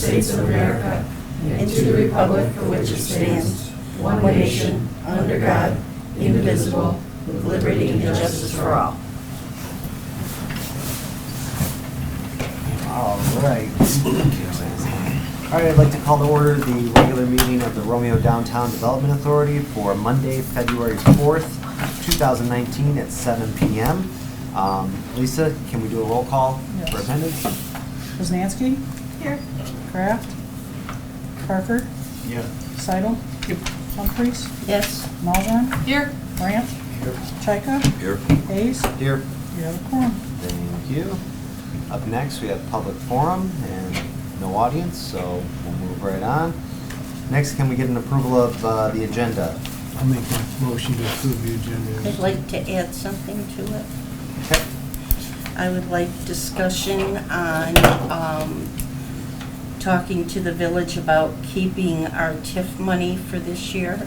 States of America and to the republic for which it stands, one nation, under God, indivisible, with liberty and justice for all. All right. All right, I'd like to call to order the regular meeting of the Romeo Downtown Development Authority for Monday, February 4th, 2019 at 7 p.m. Lisa, can we do a roll call for attendance? Woznansky? Here. Kraft? Parker? Yeah. Seidel? Yep. Humphries? Yes. Malzahn? Here. Brandt? Here. Chaika? Here. Hayes? Here. You have a quorum. Thank you. Up next, we have public forum and no audience, so we'll move right on. Next, can we get an approval of the agenda? I'll make a motion to approve the agenda. I'd like to add something to it. Okay. I would like discussion on talking to the village about keeping our TIF money for this year.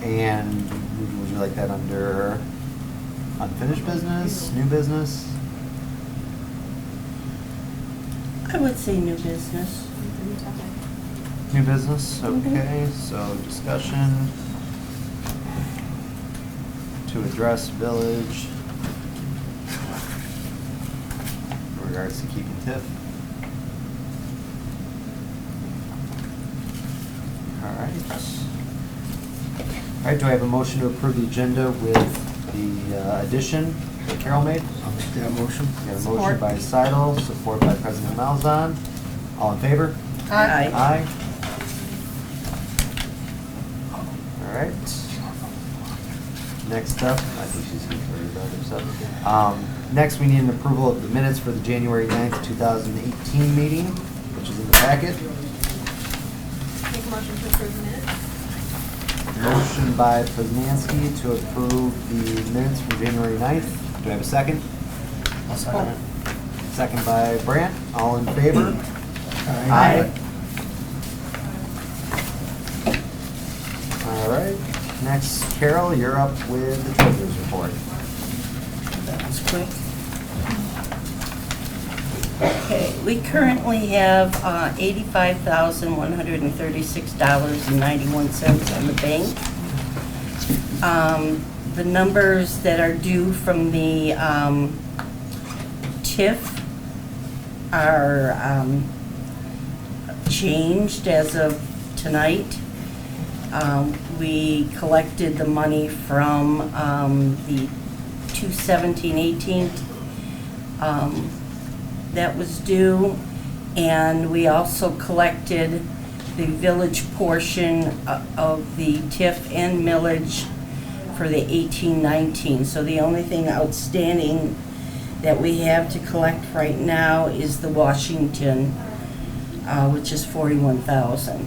And would you like that under unfinished business, new business? I would say new business. New business, Mhm. okay, so discussion to address village in regards to keeping TIF. All right, do I have a motion to approve the agenda with the addition that Carol made? I'll make that motion. We have a motion by Seidel, support by President Malzahn. All in favor? Aye. Aye. All right. Next up, I think she's here for your other stuff. Next, we need an approval of the minutes for the January 9th, 2018 meeting, which is in the packet. Make a motion to approve the minutes. Motion by Poznanski to approve the minutes from January 9th. Do I have a second? I'll second it. Second by Brandt. All in favor? Aye. All right. Next, Carol, you're up with the treasurer's report. That was quick. Okay, we currently have $85,136.91 in the bank. The numbers that are due from the TIF are changed as of tonight. We collected the money from the 2/17/18 that was due, and we also collected the village portion of the TIF and millage for the 18-19. So the only thing outstanding that we have to collect right now is the Washington, which is $41,000.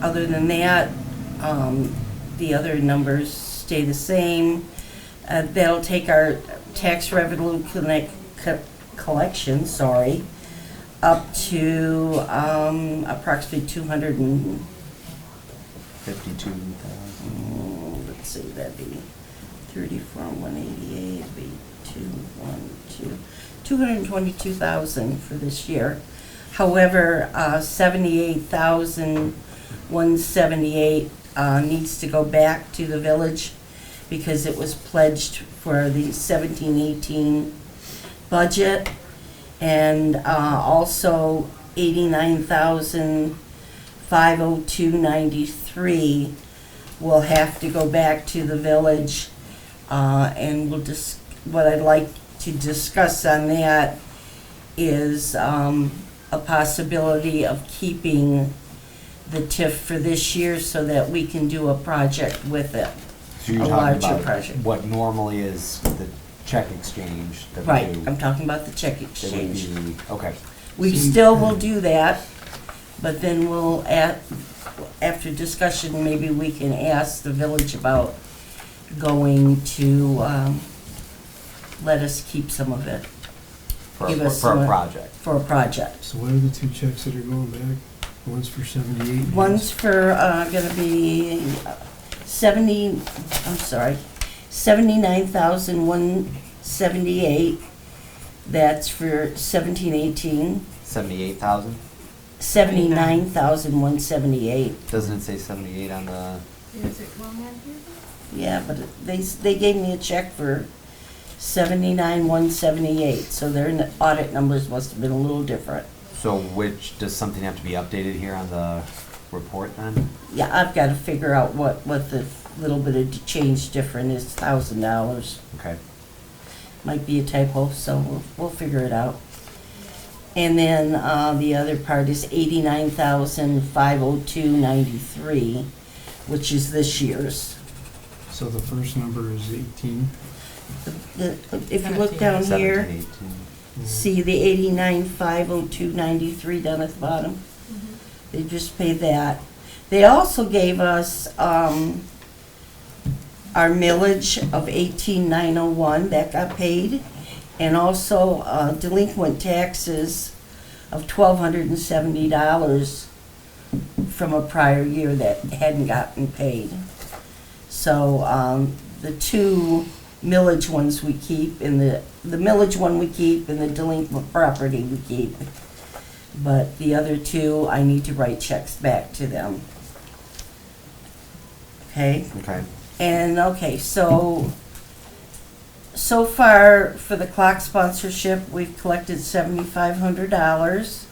Other than that, the other numbers stay the same. That'll take our tax revenue collection, up to approximately 52,000. let's see, that'd be 34,188, it'd be 222,000 for this year. However, 78,178 needs to go back to the village because it was pledged for the 17-18 budget, and also 89,502.93 will have to go back to the village, and what I'd like to discuss on that is a possibility of keeping the TIF for this year so that we can do a project with it. So you're A talking larger about project. what normally is the check exchange that we Right, do. I'm talking about the check That would exchange. be- Okay. We still will do that, but then we'll, after discussion, maybe we can ask the village about going to let us keep some of it For Give us for a some- project. for a project. So what are the two checks that are going back? One's for 78? One's for, gonna be 79,178. That's for 17-18. 78,000? 79,178. Doesn't it say 78 on the, Is it wrong on here? Yeah, but they gave me a check for 79,178, so their audit numbers must have been a little different. so does something have to be updated here on the report then? Yeah, I've got to figure out what the little bit of change different is, $1,000. Okay. Might be a typo, so we'll figure it out. And then the other part is 89,502.93, which is this year's. So the first number is 18. If you look down here, 17, 18. see the 89,502.93 down at the bottom? Mm-hmm. They just paid that. They also gave us our millage of 18,901, that got paid, and also delinquent taxes of $1,270 from a prior year that hadn't gotten paid. So the two millage ones we keep, and the millage one we keep, and the delinquent property we keep. But the other two, I need to write checks back to them. Okay? Okay. And, okay, so far for the clock sponsorship, we've collected $7,500.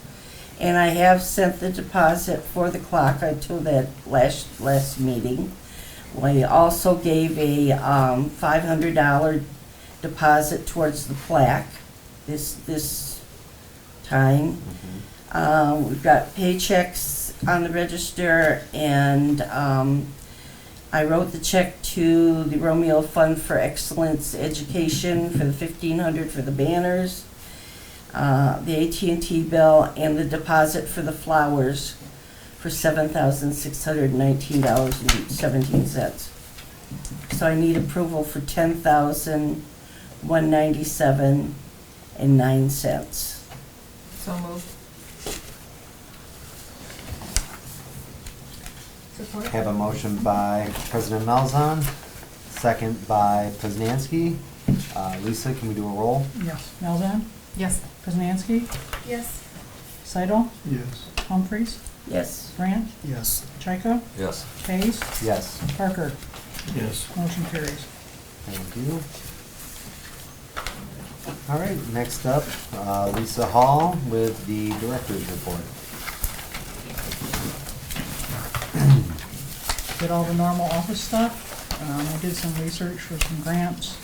And I have sent the deposit for the clock, I told that last meeting. We also gave a $500 deposit towards the plaque this time. Mhm. We've got paychecks on the register, and I wrote the check to the Romeo Fund for Excellence Education for the $1,500 for the banners, the AT&T bill, and the deposit for the flowers for $7,619.17. So I need approval for $10,197.09. So moved. Support? Have a motion by President Malzahn, second by Poznanski. Lisa, can we do a roll? Yes. Malzahn? Yes. Poznanski? Yes. Seidel? Yes. Humphries? Yes. Grant? Yes. Chaika? Yes. Hayes? Yes. Parker? Yes. Motion carries. Thank you. All right, next up, Lisa Hall with the Director's Report. Did all the normal office stuff. I did some research for some grants.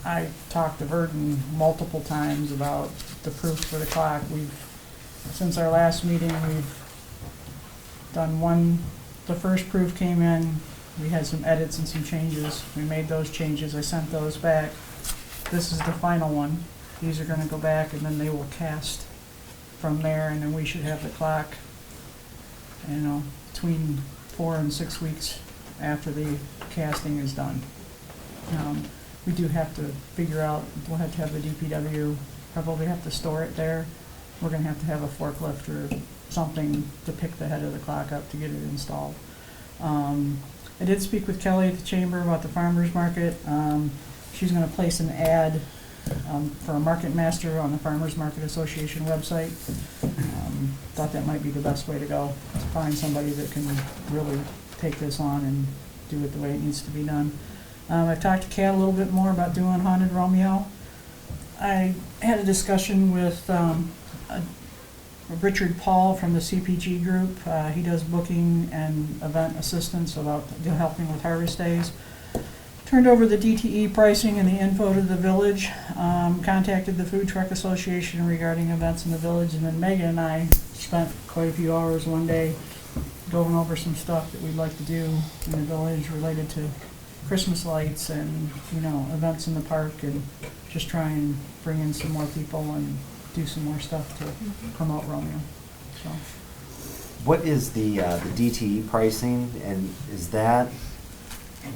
I talked to Verdon multiple times about the proof for the clock. Since our last meeting, we've done one. The first proof came in. We had some edits and some changes. We made those changes. I sent those back. This is the final one. These are gonna go back, and then they will cast from there, and then we should have the clock, between 4 and 6 weeks after the casting is done. We do have to figure out, we'll have to have the DPW, probably have to store it there. We're gonna have to have a forklift or something to pick the head of the clock up to get it installed. I did speak with Kelly at the chamber about the farmer's market. She's gonna place an ad for a market master on the Farmers Market Association website. Thought that might be the best way to go, to find somebody that can really take this on and do it the way it needs to be done. I've talked to Kat a little bit more about doing Haunted Romeo. I had a discussion with Richard Paul from the CPG group. He does booking and event assistance about helping with harvest days. Turned over the DTE pricing and the info to the village, contacted the Food Truck Association regarding events in the village, and then Megan and I spent quite a few hours one day going over some stuff that we'd like to do in the village related to Christmas lights and, events in the park, and just try and bring in some more people and do some more stuff to promote Romeo, so. What is the DTE pricing, and is that?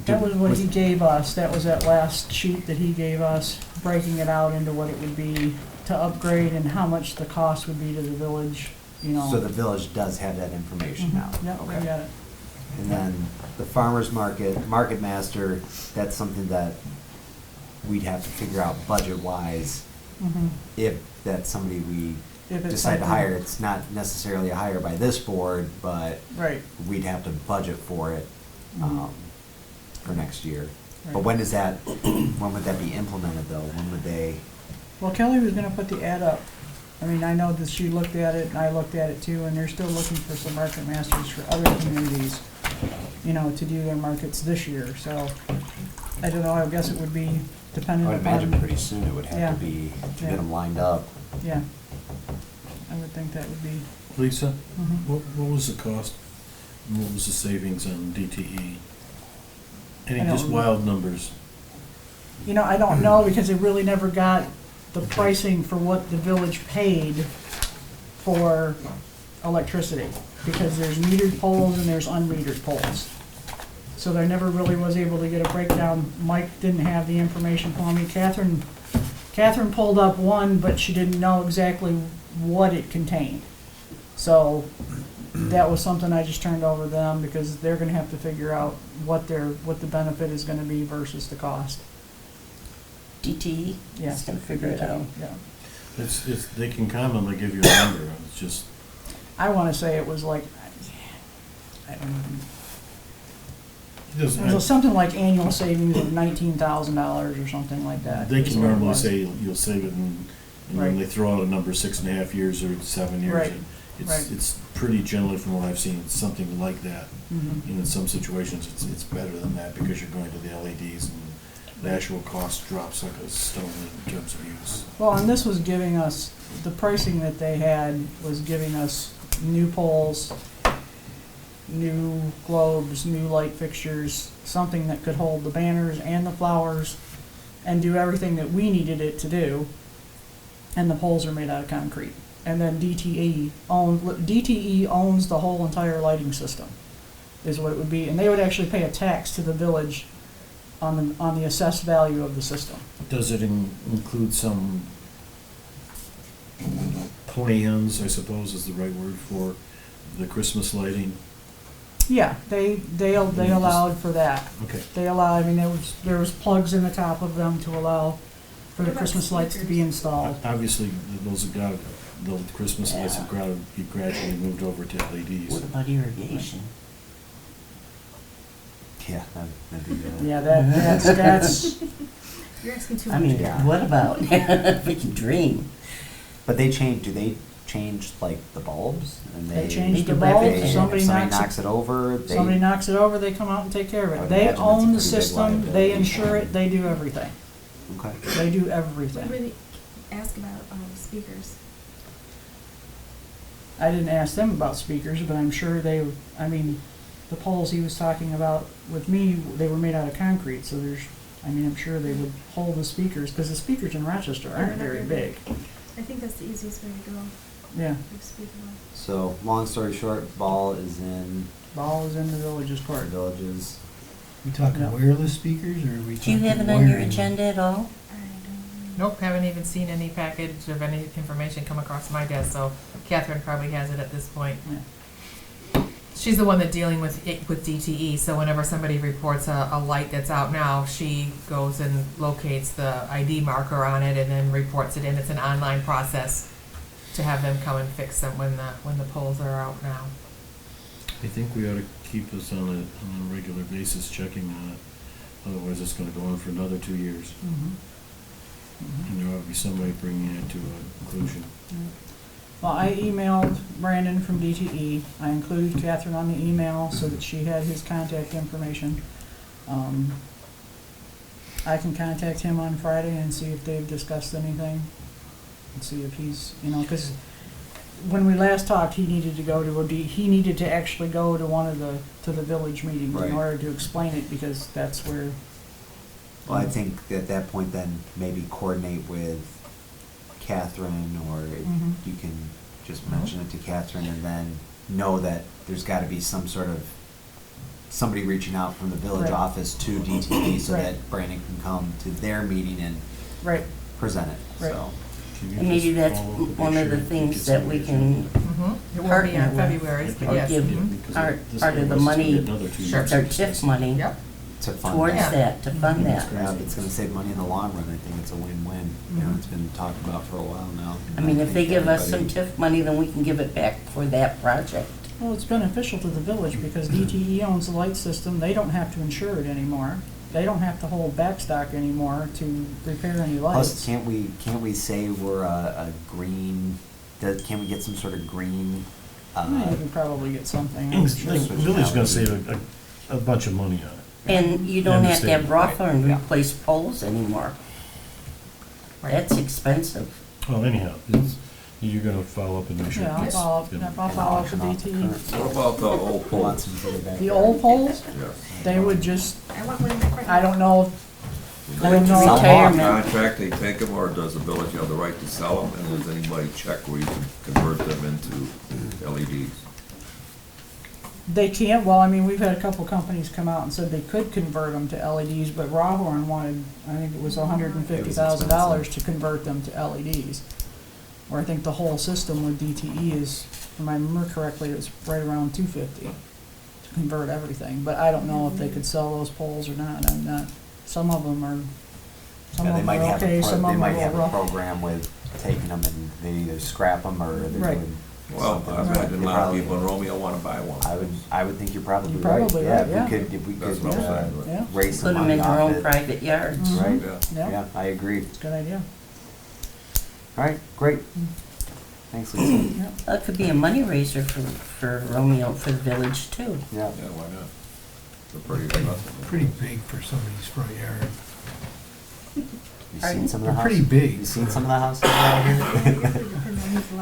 That was what he gave us. That was that last sheet that he gave us, breaking it out into what it would be to upgrade and how much the cost would be to the village, So the village does have that information now? Yep, we Okay. got it. And then the farmer's market master, that's something that we'd have to figure out budget-wise Mhm. if that's somebody we If it's decide to something- hire. It's not necessarily a hire by this board, but Right. we'd have to budget for it Mhm. for next year. But Right. when does that, when would that be implemented though? When would they? Well, Kelly was gonna put the ad up. I mean, I know that she looked at it, and I looked at it too, and they're still looking for some market masters for other communities, you know, to do their markets this year, so, I don't know, I guess it would be I dependent would upon. imagine pretty soon it would Yeah. have to be, to Yeah. get them lined up. Yeah, I would think that would be, Lisa, mhm. what was the cost, and what was the savings on DTE? Any I don't just remember. wild numbers? You know, I don't know, because it really never got the pricing for what the village paid for electricity, because there's metered poles and there's unmetered poles. So there never really was able to get a breakdown. Mike didn't have the information for me. Catherine pulled up one, but she didn't know exactly what it contained. So that was something I just turned over to them, because they're gonna have to figure out what the benefit is gonna be versus the cost. DTE? Yeah. Just gonna figure it out. Yeah. It's, they can commonly give you a number, it's just, I wanna say it was like, I don't know. it doesn't, It was something like annual savings of $19,000 or something like that. they is can what it normally was. say you'll save it and Right. then they throw out a number 6.5 years or 7 years. Right. and Right. It's pretty generally, from what I've seen, it's something like that. Mhm. And in some situations, it's better than that because you're going to the LEDs and the actual cost drops like a stone in terms of use. Well, and this was giving us, the pricing that they had was giving us new poles, new globes, new light fixtures, something that could hold the banners and the flowers and do everything that we needed it to do. And the poles are made out of concrete. And then DTE owns the whole entire lighting system, is what it would be. And they would actually pay a tax to the village on the assessed value of the system. Does it include some plans, I suppose is the right word for the Christmas lighting? Yeah, they allowed for that. Okay. They allow, I mean, there was plugs in the top of them to allow for What the about Christmas lights to be speakers? installed. Obviously, those have got, the Christmas lights have got to be gradually moved over to LEDs. What about irrigation? Yeah, that'd be good. Yeah, that's, You're asking too I much. mean, Yeah. what about, if we could dream? But they change, do they change like the bulbs? And they changed They the do bulbs, everything. if somebody somebody knocks knocks it over, they. somebody knocks it over, they come out and take care of I it. would They imagine own the that's a pretty big system, they liability. insure it, they do everything. Okay. They do What everything. did they ask about speakers? I didn't ask them about speakers, but I'm sure they, I mean, the poles he was talking about with me, they were made out of concrete, so there's, I mean, I'm sure they would hold the speakers, because the speakers in Rochester aren't They're not very very big. I think that's the easiest way to go. Yeah, Big speaker one. So, long story short, ball is in ball is in the village's our court. villages. We talking Yeah. wireless speakers or are we Do you talking have it on your wiring? agenda at all? I don't. Nope, haven't even seen any package of any information come across my desk, so Catherine probably has it at this point. Yeah. She's the one that's dealing with it, with DTE, so whenever somebody reports a light that's out now, she goes and locates the ID marker on it and then reports it in. It's an online process to have them come and fix them when the poles are out now. I think we ought to keep this on a regular basis, checking on it. Otherwise, it's gonna go on for another 2 years. And there ought to be somebody bringing it to a conclusion. Well, I emailed Brandon from DTE. I included Catherine on the email so that she had his contact information. I can contact him on Friday and see if they've discussed anything. And see if he's, you know, because when we last talked, he needed to go to he needed to actually go to one of to the village meetings Right. in order to explain it, because that's where, Well, I think at that point then maybe coordinate with Catherine, or Mhm. you can just mention it to Catherine and then know that there's gotta be some sort of, somebody reaching out from the village Right. office to DTE so Right. that Brandon can come to their meeting and right, present it, Right. so. Can you And maybe just that's follow up with one of the Sherry, things get that some we of can It will be partner on with, February, but or yes. give mhm. Because our this part of the otherwise it's gonna money, be another 2 Sure. years. our TIF money Yep. To fund towards Yeah. that, to fund that. Yeah, if it's gonna save money in the long run, I think it's a win-win. You know, it's been talked about for a while now. I mean, if they think give us some everybody- TIF money, then we can give it back for that project. Well, it's beneficial to the village because DTE owns the light system. They don't have to insure it anymore. They don't have to hold backstock anymore to repair any Plus, lights. can't we say we're a green, can we get some sort of green, Yeah, you can probably get something. The I'm sure. village's gonna save a bunch of money on it. And you don't And the have to have state. Rawthorne Yeah. replace poles anymore. That's expensive. Well, anyhow, you're gonna follow up and make sure. Yeah, I'll it's follow up, gonna- I'll follow up with DTE. What about the old Who poles? wants them to get back The there? old poles, Yes. they would just, I want one in my front. I don't know, I don't Sell know. retirement. Contract, they take them, or does the village have the right to sell them? And does anybody check where you can convert them into LEDs? They can't, well, I mean, we've had a couple companies come out and said they could convert them to LEDs, but Rawhorn wanted, I think it was $150,000 to convert them to LEDs. Or I think the whole system with DTE is, if I remember correctly, it was right around $250 to convert everything. But I don't know if they could sell those poles or not, I'm not, some of them are, some Yeah, of they them might are have okay, a some pro, of they them are might a have a little rough. program with taking them and they either scrap them or they're Right. doing Well, something. I imagine a They lot of probably- people in Romeo wanna buy one. I would think you're probably You're right. probably right, yeah. If we That's could, what I'm saying. Yeah, raise Put some them money in their off own it. private yards. Mhm. Right, Yeah. yeah, yeah, I agree. it's a good idea. All right, great. Thanks, Lisa. Yeah. That could be a money raiser for Romeo, for the village too. Yeah. Yeah, why not? They're pretty aggressive. Pretty big for somebody's front yard. You Pardon? seen some of the They're houses? pretty big. You seen some of the houses around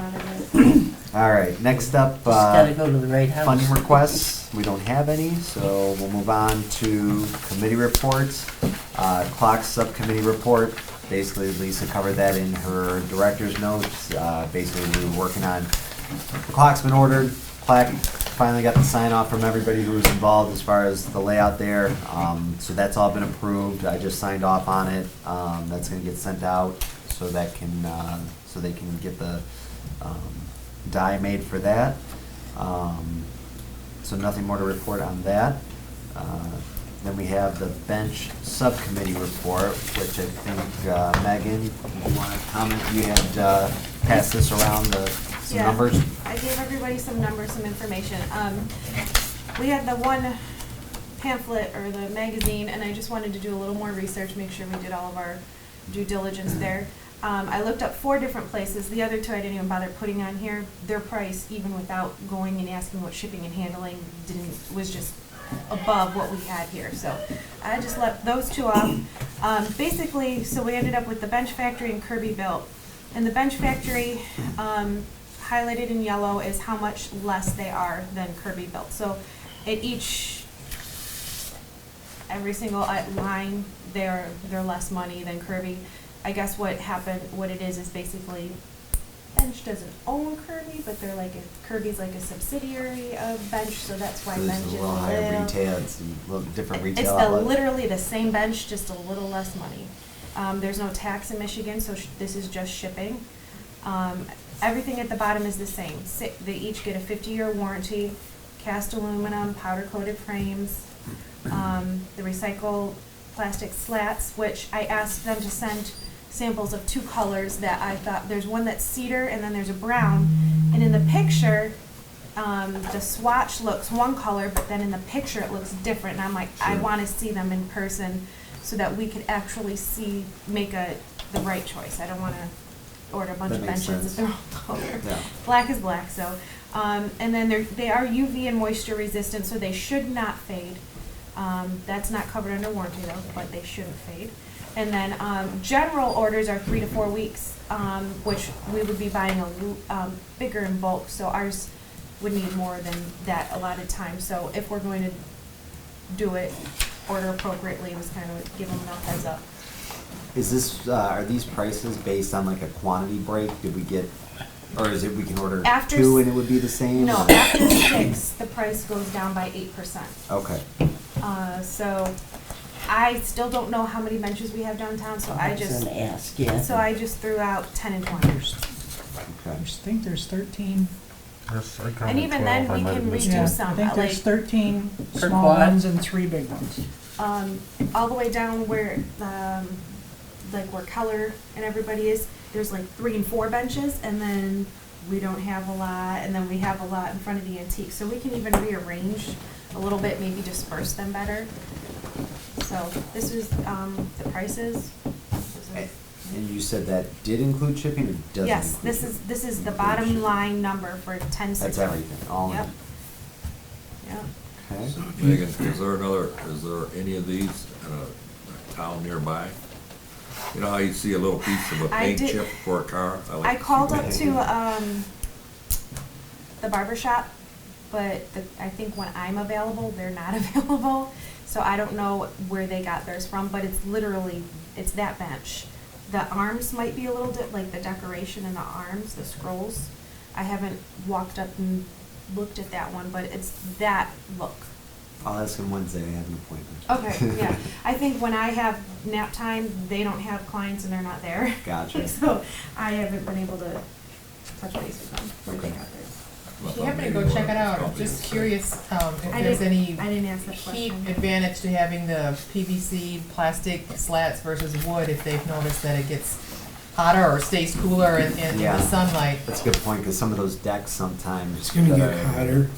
here? All right, next up, Just gotta go to the right house. funding requests. We don't have any, so we'll move on to committee reports. Clock Subcommittee report. Basically, Lisa covered that in her director's notes. Basically, we were working on, the clock's been ordered, plaque finally got the sign off from everybody who was involved as far as the layout there. So that's all been approved. I just signed off on it. That's gonna get sent out so that can, so they can get the die made for that. So nothing more to report on that. Then we have the bench subcommittee report, which I think, Megan, you want to comment? You had passed this around, some Yeah. numbers? I gave everybody some numbers, some information. We had the one pamphlet or the magazine, and I just wanted to do a little more research, make sure we did all of our due diligence there. I looked up 4 different places. The other 2 I didn't even bother putting on here. Their price, even without going and asking what shipping and handling was just above what we had here. So I just left those 2 off. Basically, so we ended up with the Bench Factory and Kirby Built. And the Bench Factory, highlighted in yellow, is how much less they are than Kirby Built. So at every single line, they're less money than Kirby. I guess what it is basically Bench doesn't own Kirby, but they're like Kirby's like a subsidiary of Bench, so that's why So this Bench is is a little higher retail, it's a little different It's retail outlet. literally the same bench, just a little less money. There's no tax in Michigan, so this is just shipping. Everything at the bottom is the same. They each get a 50-year warranty, cast aluminum, powder-coated frames, the recycled plastic slats, which I asked them to send samples of 2 colors that I thought, there's one that's cedar and then there's a brown. And in the picture, the swatch looks one color, but then in the picture it looks different. And I'm like, I Sure. want to see them in person so that we could actually make the right choice. I don't want to order a bunch That of makes benches sense. if they're all color. Yeah. Black is black, so. And then they are UV and moisture resistant, so they should not fade. That's not covered under warranty though, but they shouldn't fade. And then general orders are 3 to 4 weeks, which we would be buying bigger in bulk, so ours would need more than that a lot of times. So if we're going to do it, order appropriately, was kind of give them enough heads up. Is this, are these prices based on like a quantity break? Did we get, or is it we can order After 2 s- and it would be the same? No, or- after 6, the price goes down by 8%. Okay. So I still don't know how many benches we have downtown, so I was just, gonna ask, yeah. so I just threw out 10 and 20. I Okay. think there's 13. And even then, we can redo Yeah, some, I think there's like, 13 Per small quad? ones and 3 big ones. All the way down where, like where Keller and everybody is, there's like 3 and 4 benches, and then we don't have a lot, and then we have a lot in front of the antique. So we can even rearrange a little bit, maybe disperse them better. So this is, the prices. And you said that did include shipping or doesn't Yes, include this is the Include bottom shipping. line number for 1060. That's everything, all in. Yep. Yep. Okay. Megan, is there any of these in a town nearby? You know how you see a little piece of a I paint did- chip for a car? like I to see called that. up to, the barber shop, but I think when I'm available, they're not available. So I don't know where they got theirs from, but it's literally, it's that bench. The arms might be a little bit, like the decoration in the arms, the scrolls. I haven't walked up and looked at that one, but it's that look. I'll ask him Wednesday, I have an appointment. Okay, yeah. I think when I have nap time, they don't have clients and they're not there. Gotcha. So I haven't been able to touch base with them where they got theirs. If you happen to go check it out, I'm just curious, if I there's didn't- any I didn't ask that heat question. advantage to having the PVC plastic slats versus wood, if they've noticed that it gets hotter or stays cooler in Yeah. the sunlight. That's a good point, because some of those decks sometimes. It's gonna that get are- hotter.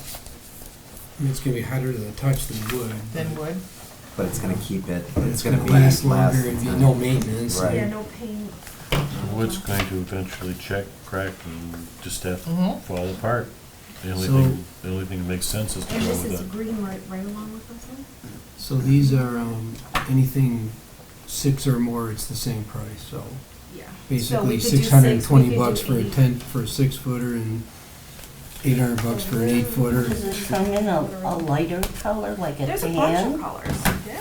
I mean, it's gonna be hotter to the touch than wood. Than wood. But it's gonna keep it, But it's gonna last last longer, and be time. no maintenance. Right. Yeah, no paint. Wood's going to eventually crack and just have to Mhm. fall apart. The only So- the only thing that makes sense is to And go this with is that. green right along with this one? So these are, anything 6 or more, it's the same price, so Yeah. So basically we could do 620 6, we could bucks do for a 8. 10, for a 6-footer and 800 bucks for an 8-footer. Does it come in a lighter color, like a There's a bunch of tan? colors, yeah.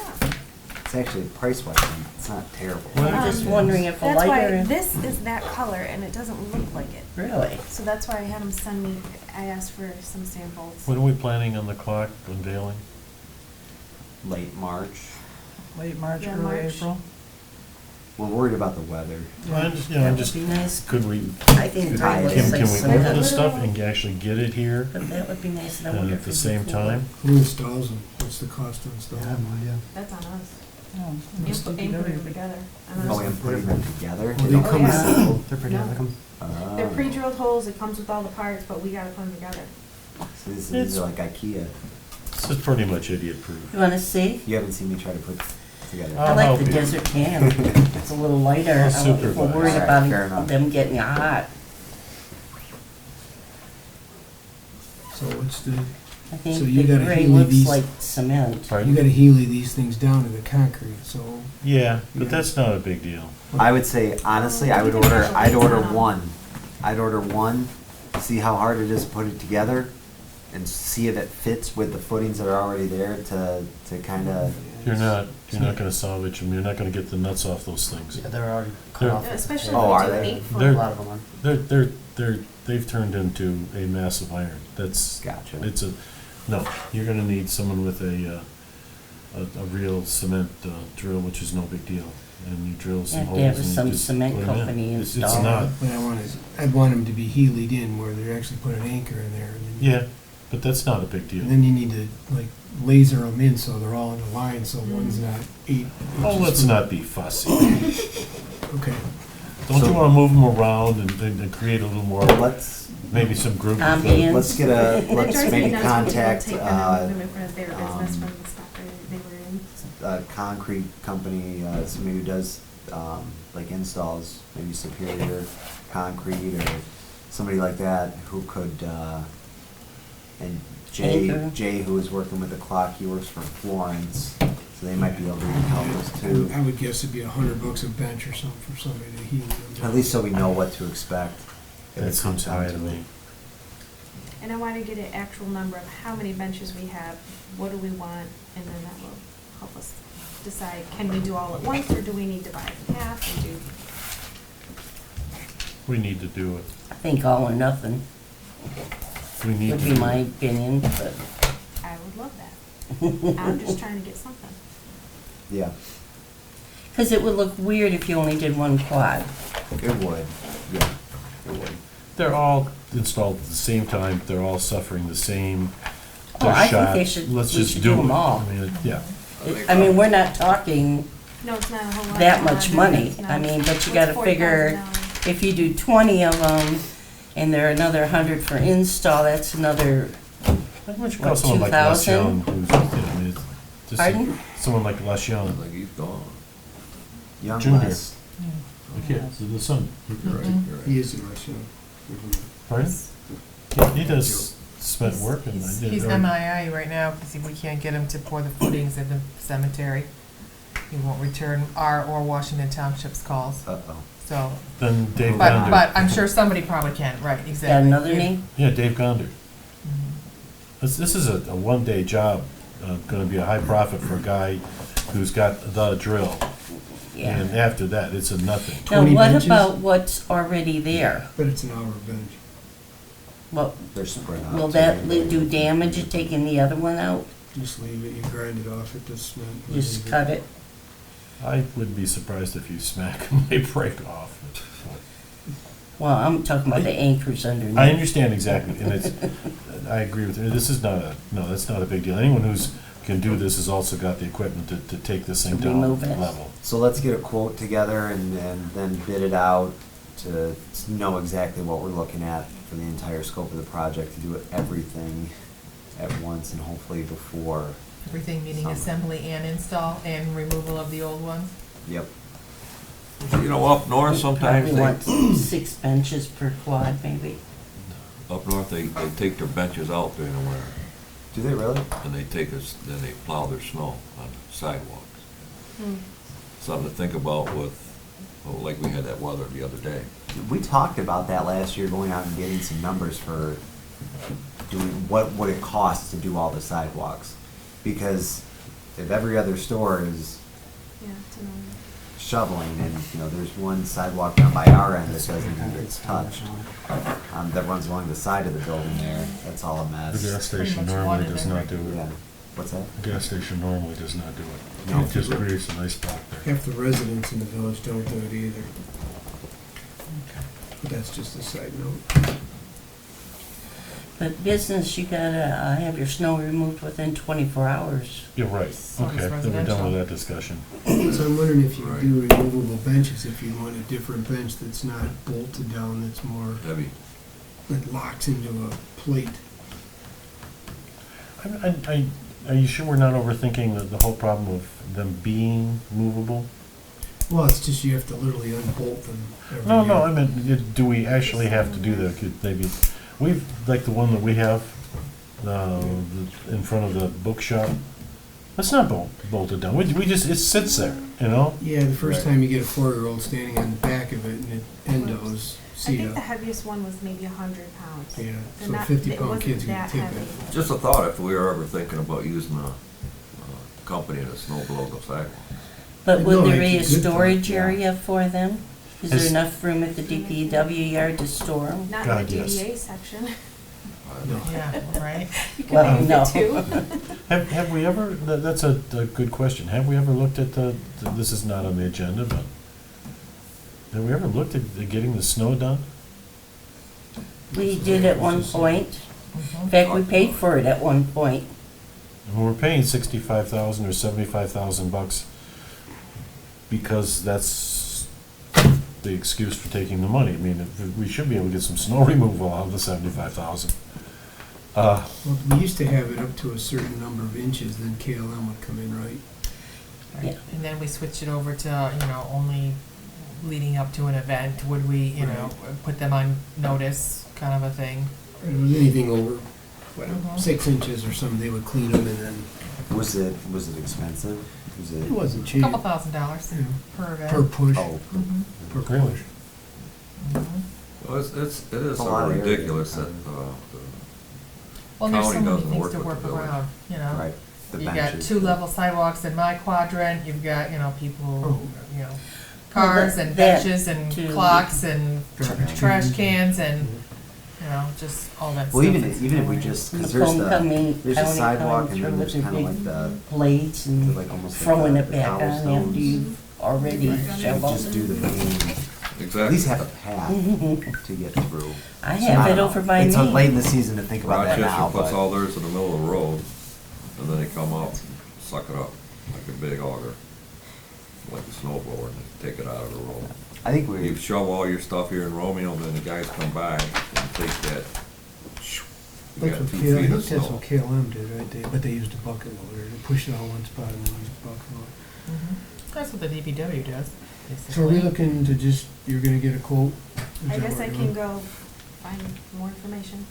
It's actually price-wise, it's not terrible. I'm just wondering if a That's why lighter, this is that color and it doesn't look like it. really? So that's why I had them send me, I asked for some samples. When are we planning on the clock unveiling? Late March. Late March, Yeah, early March. April. We're worried about the weather. I'm just, That would be nice. could we, I think I- gray looks can like we cement. order the stuff and actually get it here But that would be nice, and I wonder at if the it'd be same cool. time? Who installs them? What's the cost to install them? That's on us. Oh, And just put them DPW. together. Oh, and putting them together? Well, They they don't come come assembled? They're pretty No. Oh. They're pre-drilled holes, it comes with all the parts, but we gotta put them together. So these are like IKEA. This is pretty much idiot-proof. You wanna see? You haven't seen me try to put together. I I'll like help the you. desert tan. It's a little lighter. I'll I don't- If we're supervise. worried Alright, about fair enough. them getting hot, So what's the, I think So you the gotta gray Healy looks these- like cement. you Pardon? gotta Healy these things down to the concrete, so. Yeah, but that's not a big deal. I would say, honestly, I'd order one. I'd order one, see how hard it is to put it together, and see if it fits with the footings that are already there to kinda, You're not gonna salvage them, you're not gonna get the nuts off those things. Yeah, they're already They're- cut off. Especially Oh, are if we do they? 8 foot. They're- A lot of them are. They've turned into a massive iron. That's, gotcha. no, you're gonna need someone with a real cement drill, which is no big deal. And you drill some Have to holes have and you some just cement put 'em in. company It's install not, it. What I want is, I'd want them to be Healy'd in where they actually put an anchor in there. And then yeah, but that's not a big deal. And then you need to like laser them in so they're all in a line, so one's not 8 Oh, inches let's from- not be fussy. Okay. Don't So- you wanna move them around and create a little more, Let's, maybe some group? Ambience. let's get It let's drives me maybe nuts when people contact, take them and move them in front of their business from the stuff they were in. a concrete company, somebody who does, like installs, maybe Superior Concrete or somebody like that who could, and Anchor. Jay, who is working with the clock, he works for Florence, so they might be able to help us too. I would guess it'd be $100 a bench or something for somebody to Healy them. At least so we know what to expect. if That it comes seems high down to it. me. And I want to get an actual number of how many benches we have, what do we want, and then that will help us decide, can we do all at once, or do we need to buy it in half and do? We need to do it. I think all or nothing We need would to be do my it. opinion, but I would love that. I'm just trying to get something. Yeah, because it would look weird if you only did one quad. it would, yeah, it would. They're all installed at the same time, they're all suffering the same. Oh, they're I think shot. they should- Let's we just should do do 'em it. all. I mean, yeah. I mean, we're not talking No, it's not a whole lot. that much money. No. I mean, but you Well, gotta it's figure, $40,000. if you do 20 of them, and they're another 100 for install, that's another, How much What, costs someone like Les 2,000? Young, who's, I mean, it's just Pardon? someone like Les I Young, think he's gone. Young Junior. Les. the kid, the son, You're right, you're right. He is in Russia. pardon? Yeah, he does spent work and I did. He's MIA right now because we can't get him to pour the footings in the cemetery. He won't return our or Washington Township's calls, Uh-oh. so. Then Dave But, Gonder. but I'm sure somebody probably can, right, exactly. got another name? Yeah, Dave Gonder. Mhm. This is a one-day job, gonna be a high profit for a guy who's got the drill. Yeah. And after that, it's a nothing. Now, 20 what benches? about what's already there? But it's an hour bench. Well, They're spread out. will so that they- do damage at taking the other one out? Just leave it, you grind it off at the cement. Just cut it? I wouldn't be surprised if you smack and they break off. Well, I'm talking about the anchors underneath. I understand exactly, and it's, I agree with you, this is not a, no, that's not a big deal. Anyone who's, can do this has also got the equipment to take this thing To down remove it. level. So let's get a quote together and then bid it out to know exactly what we're looking at for the entire scope of the project, to do everything at once and hopefully before. Everything meaning Summer. assembly and install and removal of the old ones? Yep. You know, up north sometimes Probably want they, 6 benches per quad, maybe. up north they take their benches out during the winter. Do they really? And they take us, then they plow their snow on the sidewalks. Hmm. Something to think about with, well, like we had that weather the other day. We talked about that last year, going out and getting some numbers for doing, what would it cost to do all the sidewalks? Because if every other store is Yeah, it's another. shoveling and, there's one sidewalk down by our end that doesn't even get touched, that runs along the side of the building there, that's all a The mess. gas Pretty station much normally one does in not do Yeah, it. what's that? The gas station normally does not do it. No. It just creates a nice spot there. Half the residents in the village don't do it either. But that's just a side note. But business, you gotta have your snow removed within 24 hours. You're right, So okay, it's then we're done residential. with that discussion. So I'm wondering if you Right. do removable benches, if you want a different bench that's not bolted down, that's more, Heavy. that locks into a plate. Are you sure we're not overthinking the whole problem of them being movable? Well, it's just you have to literally unbolt them every No, year. no, I mean, do we actually have to do that? Could maybe, we've, like the one that we have, in front of the bookshop, that's not bolted down. We just, it sits there, you know? Yeah, the first Right. time you get a 4-year-old standing on the back of it and it endos, I see think the ya. heaviest one was maybe 100 pounds. Yeah, They're so not- 50-pound it wasn't kid's gonna that take heavy. it. Just a thought, if we were ever thinking about using a company to snow below the sidewalk. But No, would there be a it's a good thought, storage yeah. area for them? Is there Has- enough room at the DPW yard to store them? Not God, in the yes. DDA section. No. Yeah, right? You can Well, move no. it too. Have we ever, that's a good question. Have we ever looked at this is not on the agenda, but have we ever looked at getting the snow done? We did at one point. Mhm. In fact, we paid for it at one point. And we're paying $65,000 or $75,000 because that's the excuse for taking the money. I mean, we should be able to get some snow removal out of the $75,000. Well, we used to have it up to a certain number of inches, then KLM would come in, right? Right. Yeah. And then we switched it over to, only leading up to an event, would we, put them on notice, kind of a thing. And it was anything over, whatever, Mhm. 6 inches or something, they would clean them and then, Was it expensive? Was it it? wasn't cheap. Couple $1,000 Yeah. per event. Per push, Oh, Mhm. per Really? push. Mhm. Well, it is a sort lot of of area. ridiculous that, Well, there's so County many doesn't things work to with work the village. around, right. The You got benches. 2 level sidewalks in my quadrant, you've got, people, Oh. cars that- and that benches and too. clocks and Garbage trash cans. cans and, just all that stuff. Well, even that's if we going. just, And because the there's homecoming, there's a county sidewalk coming and through then with there's their kind of big like blades and like almost like throwing the it back on after cobblestones. you've already shoveled. Just do the main, at exactly. least have a path to get through. I So, have it don't know. over by It's me. late in the season to think about that now, Rochester puts but all theirs in the middle of the road, and then they come out, suck it up. like a big auger, like a snow blower, and take it out of the road. I think You we, shove all your stuff here in Romeo, then the guys come by and take that. You That's got what 2 I feet think of that's snow. what KLM did, right? But they used a bucket loader. They pushed it all one spot and then used a bucket loader. That's what the DPW does, So are we basically. looking to just, you're gonna get a quote? Is I that guess what I we're can doing? go find more information.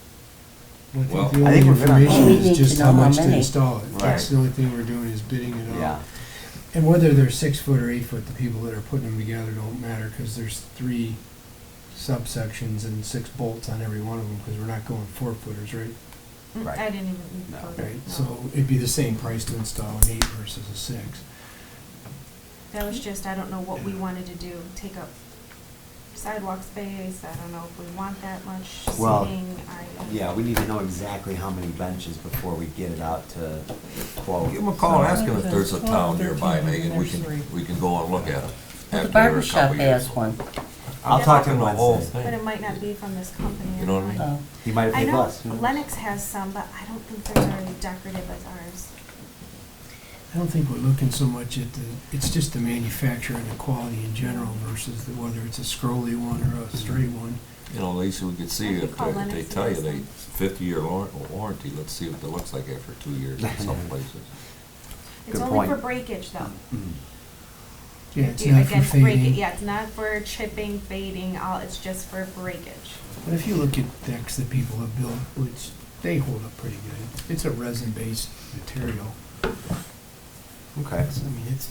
Well, Well, I think the I only think we're good on information that. We is need just to how know how much to many. install it. That's Right. the only thing we're doing is bidding it out. yeah, And whether they're 6 foot or 8 foot, the people that are putting them together don't matter, because there's 3 subsections and 6 bolts on every one of them, because we're not going 4 footers, right? Right. I didn't even No. go there. Right, no. so it'd be the same price to install an 8 versus a 6. That was just, I don't know what we wanted to do, take up sidewalk space, I don't know if we want that much Well, seating, yeah, we need to know exactly how many benches before we get it out to quote. Give them a call, ask them if there's a Well, town 13, nearby, and Megan, there's 3. we can go and look at it. Well, after the they're a barber shop couple years has old. one. I'll talk to him The whole Wednesday. thing. But it might not be from this company. You know what I mean? Oh. He might have I paid know less. Who knows? Lennox has some, but I don't think they're very decorative as ours. I don't think we're looking so much at it's just the manufacturer and the quality in general versus whether it's a scrolly one or a straight one. You know, at least we could see I could if call they Lennox tell you and they, ask 50-year warranty, let's see what it looks like after 2 years in some places. It's Good only point. for breakage though. Mhm. Yeah, it's You- not for against breakage, fading. yeah, it's not for chipping, fading, all, it's just for breakage. But if you look at decks that people have built, which they hold up pretty good, it's a resin-based material. Okay. I mean, it's,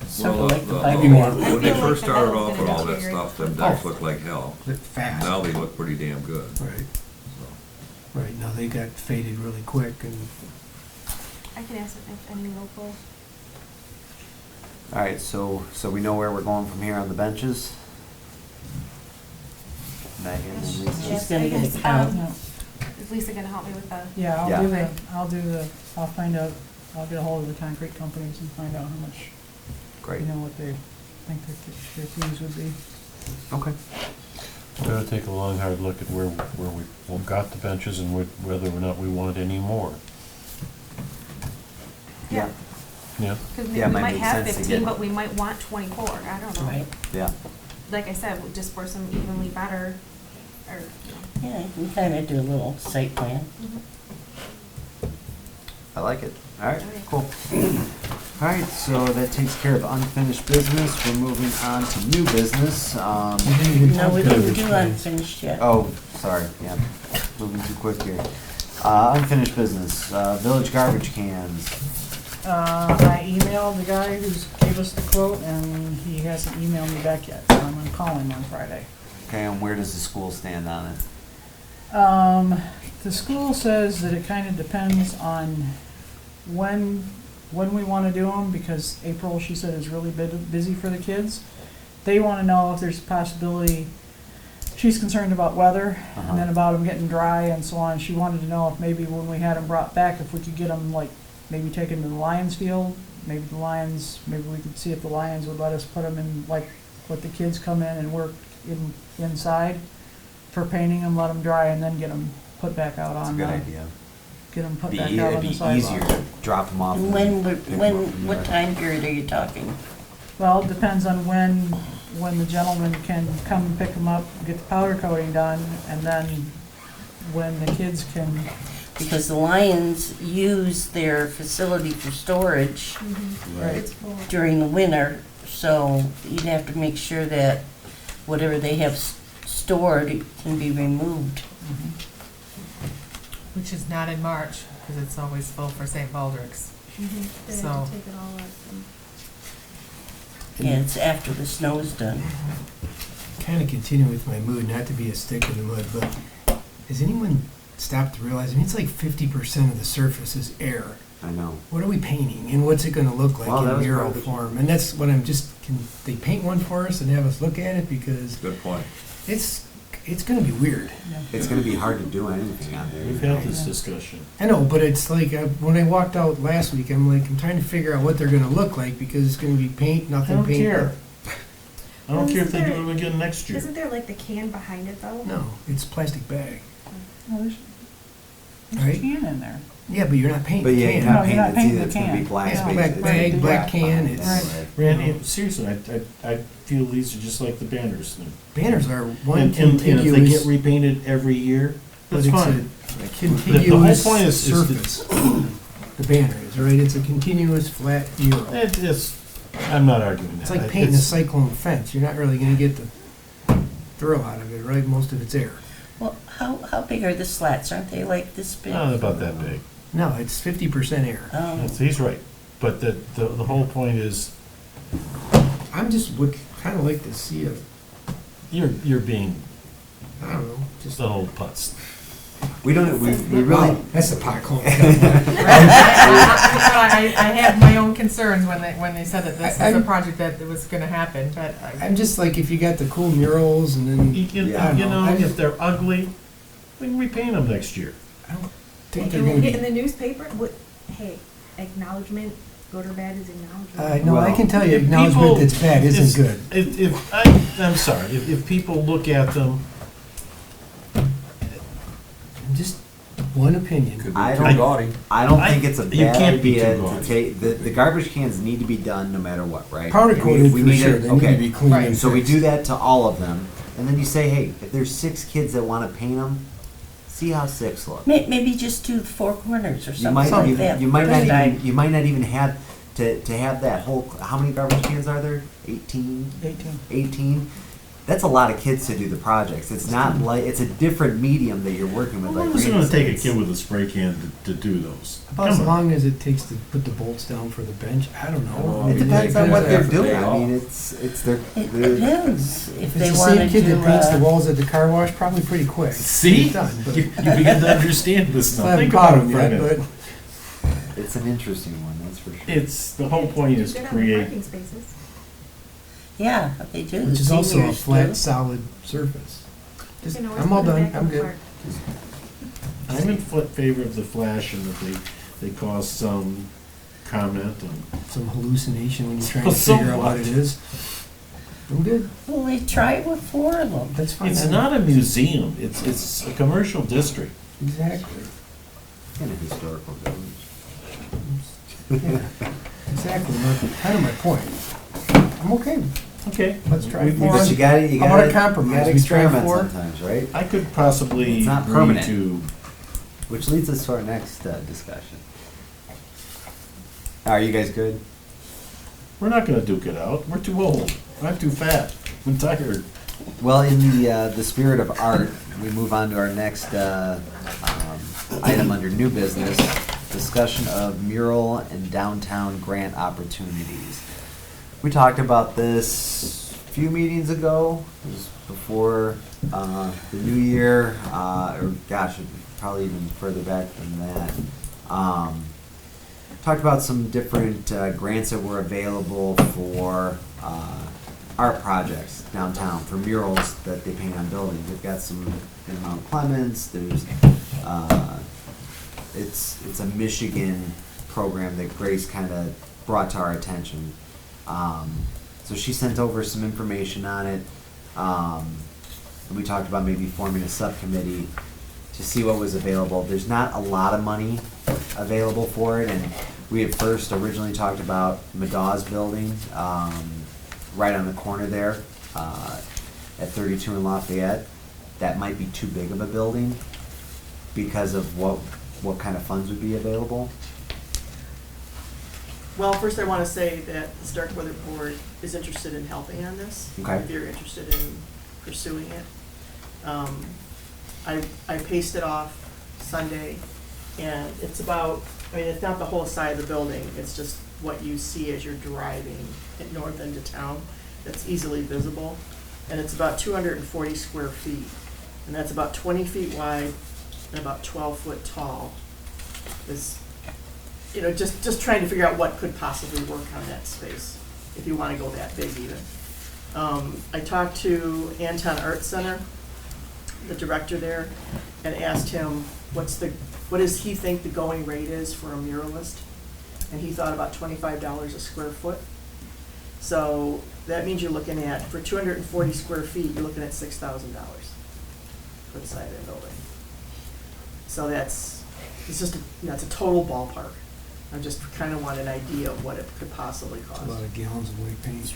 Sort Well, of like the the- bike when path. I they feel first like the started metal's off with gonna all that deteriorate. stuff, them decks looked like hell. they're fast. Now they look pretty damn good. Right, So. right. Now they got faded really quick and I can ask if any local, All right, so we know where we're going from here on the benches? Megan and She's Lisa? gonna get a Yes, count. Yeah. is Lisa gonna help me with the? Yeah, Yeah. I'll find out, I'll get a hold of the concrete companies and find out how much, Great, you know, what they think their fees would be. okay. We gotta take a long, hard look at where we got the benches and whether or not we want any more. Yeah, Yeah, Cause Yeah, it we might might make have sense to 15, get- but we might want 24, I don't know. Right, yeah. Like I said, just for some evenly better, or, yeah, you can kind of do a little site plan. I like it. All right, cool. All right, so that takes care of unfinished business. We're moving on to new business. we didn't even No, talk we garbage didn't do cans. unfinished yet. Oh, sorry, yeah, moving too quick here. Unfinished business, village garbage cans. I emailed the guy who gave us the quote, and he hasn't emailed me back yet, so I'm gonna call him on Friday. Okay, and where does the school stand on it? The school says that it kind of depends on when we want to do them, because April, she said, is really busy for the kids. They want to know if there's a possibility, she's concerned about weather, and then about them getting dry and so on. She wanted to know if maybe when we had them brought back, if we could get them, like, maybe taken to the Lions field, maybe we could see if the Lions would let us put them in, like, let the kids come in and work inside for painting them, let them dry, and then get them put back out That's a on, good idea. get them put Be- back out It'd on be the sidewalk. easier to drop them off. And and when, pick 'em up from what there. time period are you talking? Well, it depends on when the gentleman can come and pick them up, get the powder coating done, and then when the kids can, Because the Lions use their facility for storage Right. it's full. during the winter, so you'd have to make sure that whatever they have stored can be removed. Which is not in March, because it's always full for St. Baldrick's. They have So- to take it all out. Yeah, it's after the snow's done. Kind of continue with my mood, not to be a stick in the mud, but has anyone stopped to realize, I mean, it's like 50% of the surface is air. I know. What are we painting, and what's it gonna look like Well, that in was mural probably- form? And that's what I'm just, can they paint one for us and have us look at it, because Good point. it's gonna be weird. It's gonna be hard to do anything on there. we've had this discussion. I know, but it's like, when I walked out last week, I'm trying to figure out what they're gonna look like, because it's gonna be paint, I nothing don't paint. care. I don't Well, care if they do isn't it again next year. Isn't there like the can behind it though? No, it's plastic bag. Oh, There's Right. a can in there. Yeah, but you're not painting But the yeah, can. you're No, not you're painting, not it's painting either, the it's gonna be can. black Yeah. space. Black it's bag, gonna be black black can, behind. it's- Right. Randy, seriously, I feel these are just like the banners. Banners are one And if they get continuous, repainted every year, but that's it's fine. a The whole continuous point is surface. The banner is, right? It's a continuous flat mural. It's, I'm not arguing that. It's like painting a cyclone fence. You're not really gonna get the thrill out of it, right? Most of it's air. Well, how big are the slats? Aren't they like this big? Not about that big. No, it's 50% air. He's right. But the whole point is, I'm just would kind of like to see a, you're being I don't know, just. the whole putz. We don't, we really, Wow, that's a pot clone. I had my own concerns when they said that this was a I'm- project that was gonna happen, but I'm just like, if you got the cool murals and then, Yeah. You know, I- if they're ugly, we can repaint them next year. I don't think they're And gonna we'll get in be. the newspaper, what, hey, acknowledgement, good or bad is acknowledgement. No, I can tell you, If acknowledgement people- that's bad it's- isn't good. I'm sorry, if people look at them, Just one opinion. Could I be don't- too gaudy. I don't I- think it's a you bad can't be idea too to gaudy. take, the garbage cans need to be done no matter what, right? Powder I mean, coated we for need sure, it- they need to okay. be clean Right. and So we fixed. do that to all of them, and then you say, hey, if there's 6 kids that wanna paint them, see how 6 look. Maybe just do the 4 corners or You something might, like you, that. you might not Right. even, you might not even have to have that whole, how many garbage cans are there? 18? 18. 18? That's a lot of kids to do the projects. It's not like, it's a different medium that you're working with. how like long is it Randy gonna take a said. kid with a spray can to do those? About as Come on. long as it takes to put the bolts down for the bench, I don't know. It depends on what they're doing. Yeah. I mean, it's their. It their- depends. If If they it's the wanted same kid to, that paints the walls at the car wash, probably pretty quick. See? It's done, but You begin to understand this I now. haven't Think caught about him it for a yet, minute. but It's an interesting one, that's for sure. It's, the whole point is Do to good on the create, parking spaces. yeah, they do. which The is also a seniors flat, do. solid surface. Just- You can always I'm all put it done, back in I'm the good. park. I'm in favor of the flash, and if they cause some comment on, Some hallucination when you're trying to So figure out what what? it is. I'm good, Well, they try it with 4 of them. that's fine. it's not a museum, it's a commercial district. Exactly, In a historical village. yeah, exactly, kind of my point. I'm okay. Okay. Let's try We- it. we- But you gotta, you How about a gotta, compromise? you gotta We try experiment 4? sometimes, right? I could possibly It's not agree permanent. to, Which leads us to our next discussion. Are you guys good? we're not gonna duke it out, we're too old, I'm too fat, I'm tired. Well, in the spirit of art, we move on to our next item under new business, discussion of mural and downtown grant opportunities. We talked about this a few meetings ago, it was before the new year, or gosh, probably even further back than that. Talked about some different grants that were available for art projects downtown, for murals that they paint on buildings. They've got some in Mount Clemens, there's, it's a Michigan program that Grace kind of brought to our attention. So she sent over some information on it. And we talked about maybe forming a subcommittee to see what was available. There's not a lot of money available for it, and we had first originally talked about Madaw's building, right on the corner there, at 32 in Lafayette. That might be too big of a building because of what kind of funds would be available. Well, first I want to say that the Stark Weather Board is interested in helping on this. Okay. If you're interested in pursuing it. I paced it off Sunday, and it's about, I mean, it's not the whole side of the building, it's just what you see as you're driving north into town that's easily visible. And it's about 240 square feet, and that's about 20 feet wide and about 12 foot tall. Is, you know, just trying to figure out what could possibly work on that space, if you want to go that big even. I talked to Anton Art Center, the director there, and asked him what does he think the going rate is for a muralist? And he thought about $25 a square foot. So that means you're looking at, for 240 square feet, you're looking at $6,000 for the side of the building. So that's It's just, it's a total ballpark. I just kind of want an idea of what it could possibly It's cost. a lot of gallons of white paint.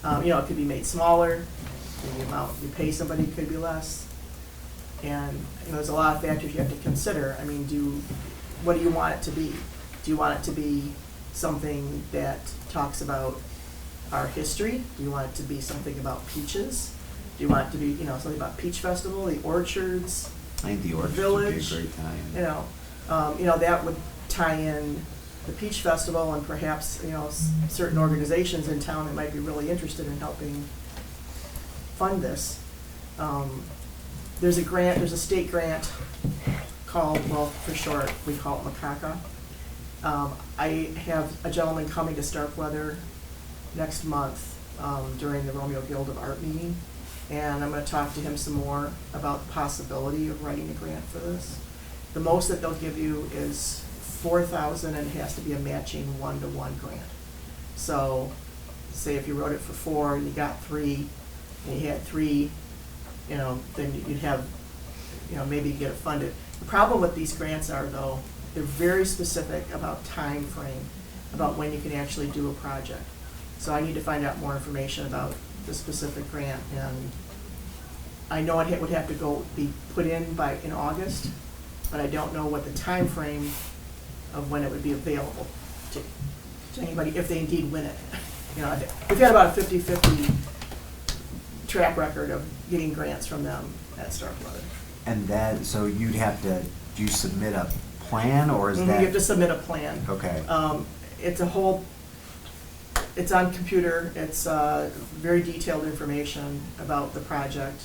Yeah. It could be made smaller, the amount you pay somebody could be less. And, there's a lot of factors you have to consider. I mean, what do you want it to be? Do you want it to be something that talks about our history? Do you want it to be something about peaches? Do you want it to be, something about Peach Festival, the orchards? I think the orchard would be a Village, great time. That would tie in the Peach Festival and perhaps, certain organizations in town that might be really interested in helping fund this. There's a state grant called, well, for short, we call it Macaca. I have a gentleman coming to Starkweather next month during the Romeo Guild of Art meeting, and I'm going to talk to him some more about the possibility of writing a grant for this. The most that they'll give you is $4,000, and it has to be a matching 1-to-1 grant. So, say if you wrote it for 4 and you got 3, and you had 3, then you'd have, maybe get it funded. The problem with these grants are, though, they're very specific about time frame, about when you can actually do a project. So I need to find out more information about the specific grant, and I know it would have to be put in in August, but I don't know what the time frame of when it would be available to anybody if they indeed win it. We've got about a 50-50 track record of getting grants from them at Starkweather. And that, so you'd have to, do you submit a plan, or is You that? have to submit a plan. Okay. It's on computer, it's very detailed information about the project